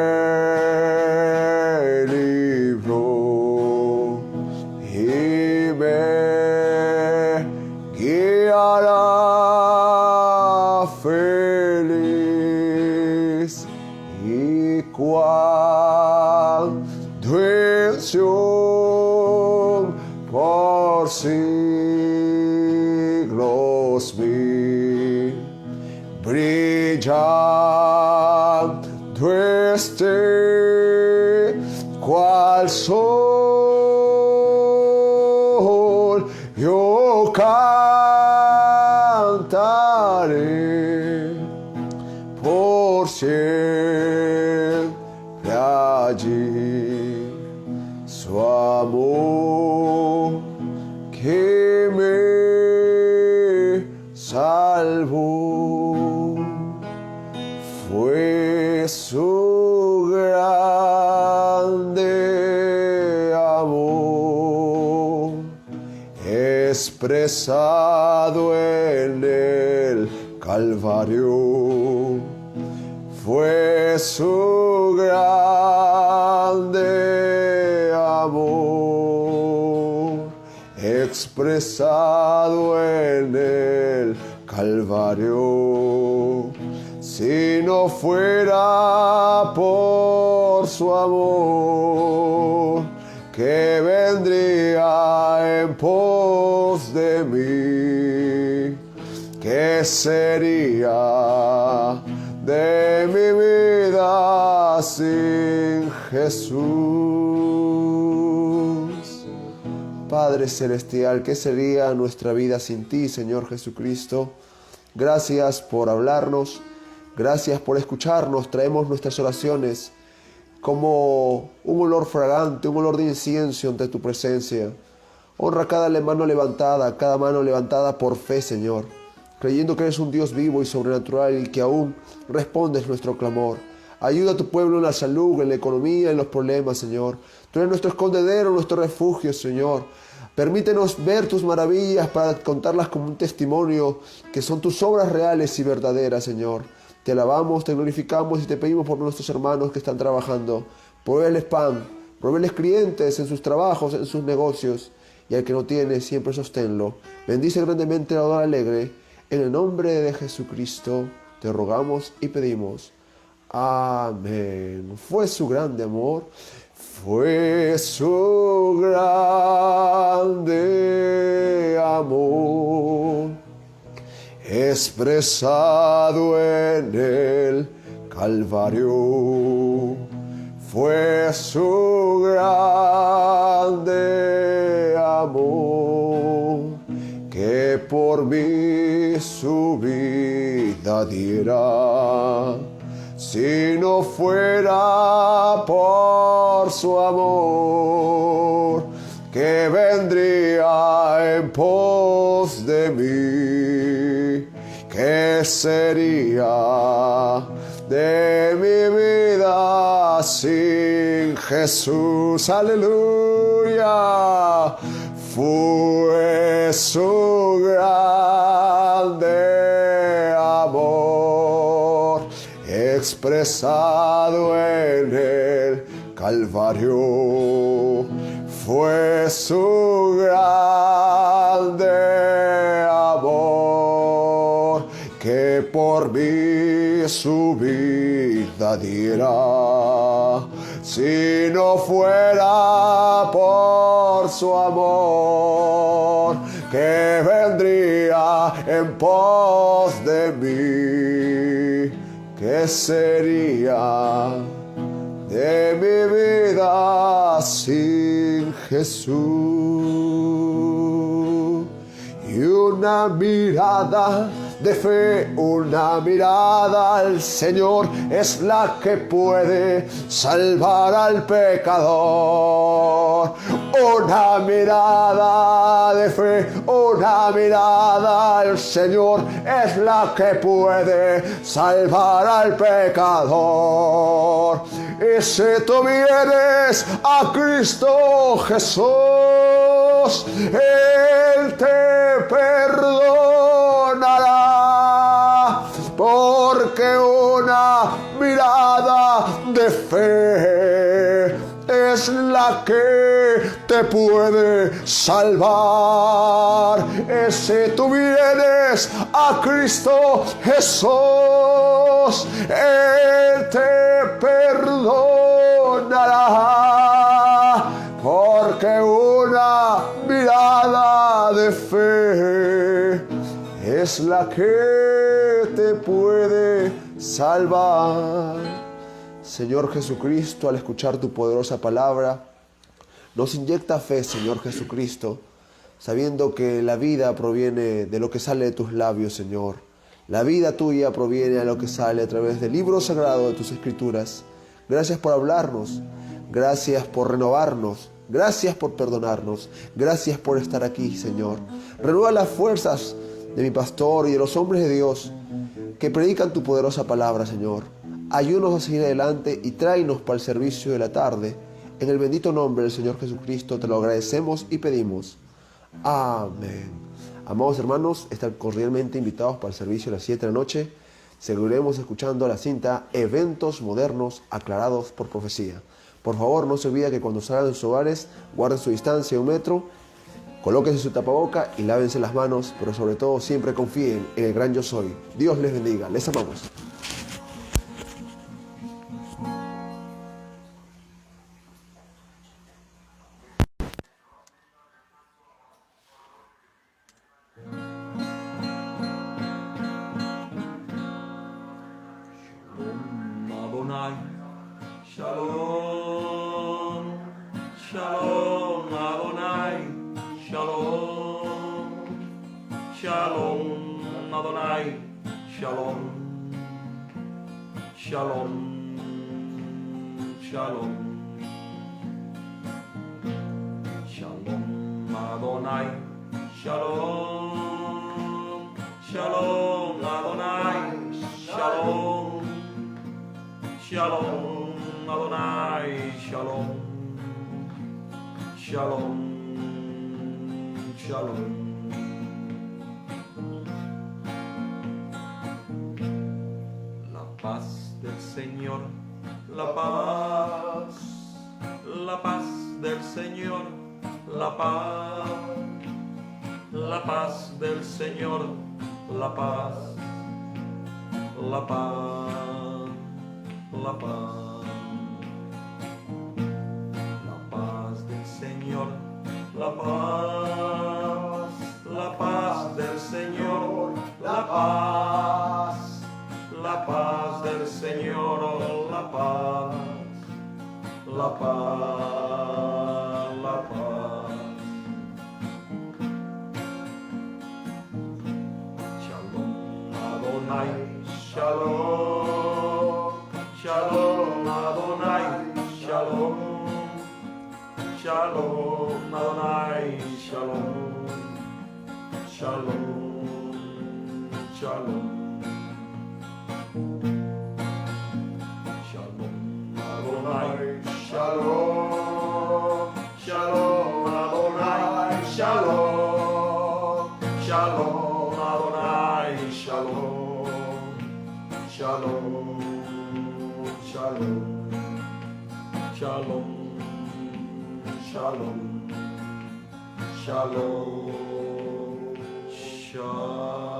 libró y me guiará feliz. Y cuando en Sion por siglos vi brillando esté cual sol, yo cantaré por siempre allí su amor que me salvó. Fue su grande amor. expresado en el Calvario, fue su grande amor, expresado en el Calvario. Si no fuera por su amor, que vendría en pos de mí, ¿qué sería de mi vida sin Jesús? Padre Celestial, ¿qué sería nuestra vida sin ti, Señor Jesucristo? Gracias por hablarnos, gracias por escucharnos. Traemos nuestras oraciones como un olor fragante, un olor de incienso ante tu presencia. Honra cada mano levantada por fe, Señor, creyendo que eres un Dios vivo y sobrenatural y que aún respondes nuestro clamor. Ayuda a tu pueblo en la salud, en la economía, en los problemas, Señor. Tú eres nuestro escondedero, nuestro refugio, Señor. Permítenos ver tus maravillas para contarlas como un testimonio que son tus obras reales y verdaderas, Señor. Te alabamos, te glorificamos y te pedimos por nuestros hermanos que están trabajando. Provéeles pan, provéeles clientes en sus trabajos, en sus negocios. Y al que no tiene, siempre sosténlo. Bendice grandemente la hora alegre. En el nombre de Jesucristo te rogamos y pedimos. Amén. Fue su grande amor. Fue su grande amor, expresado en el Calvario. Fue su grande amor, que por mí su vida diera. Si no fuera por su amor, que vendría en pos de mí, ¿qué sería de mi vida sin Jesús? Aleluya. Fue su grande amor, expresado en el Calvario. Fue su grande amor, que por mí su vida diera. Si no fuera por su amor, que vendría en pos de mí, ¿qué sería de mi vida sin Jesús? Y una mirada de fe, una mirada al Señor es la que puede salvar al pecador. Una mirada de fe, una mirada al Señor es la que puede salvar al pecador. Y si tú vienes a Cristo Jesús, Él te perdonará, porque una mirada de fe es la que te puede salvar. Y si tú vienes a Cristo Jesús, Él te perdonará, porque una mirada de fe es la que te puede salvar. Señor Jesucristo, al escuchar tu poderosa palabra, nos inyecta fe, Señor Jesucristo, sabiendo que la vida proviene de lo que sale de tus labios, Señor. La vida tuya proviene de lo que sale a través del libro sagrado de tus Escrituras. Gracias por hablarnos, gracias por renovarnos, gracias por perdonarnos, gracias por estar aquí, Señor. Renueva las fuerzas de mi pastor y de los hombres de Dios que predican tu poderosa palabra, Señor. Ayúdanos a seguir adelante y tráenos para el servicio de la tarde. En el bendito nombre del Señor Jesucristo te lo agradecemos y pedimos. Amén. Amados hermanos, están cordialmente invitados para el servicio a las 7 de la noche. Seguiremos escuchando la cinta Eventos Modernos Aclarados por Profecía. Por favor, no se olvide que cuando salgan de sus hogares, guarden su distancia de 1 metro, colóquense su tapaboca y lávense las manos, pero sobre todo siempre confíen en el gran yo soy. Dios les bendiga. Les amamos. Shalom, Shalom Adonai, Shalom, Shalom Adonai, Shalom, Shalom, Shalom, Shalom Adonai, Shalom, Shalom Adonai, Shalom, Shalom Adonai, Shalom, Shalom, Shalom. La paz del Señor, la paz del Señor, la paz del Señor, la paz, la paz, la paz. Señor, la paz del Señor, la paz del Señor, la paz, la paz, la paz. Shalom Adonai, Shalom, Shalom Adonai, Shalom. Shalom Adonai, Shalom, Shalom, Shalom, Shalom Adonai, Shalom, Shalom Adonai, Shalom, Shalom Adonai, Shalom, Shalom, Shalom, Shalom. Shalom, shalom, shalom.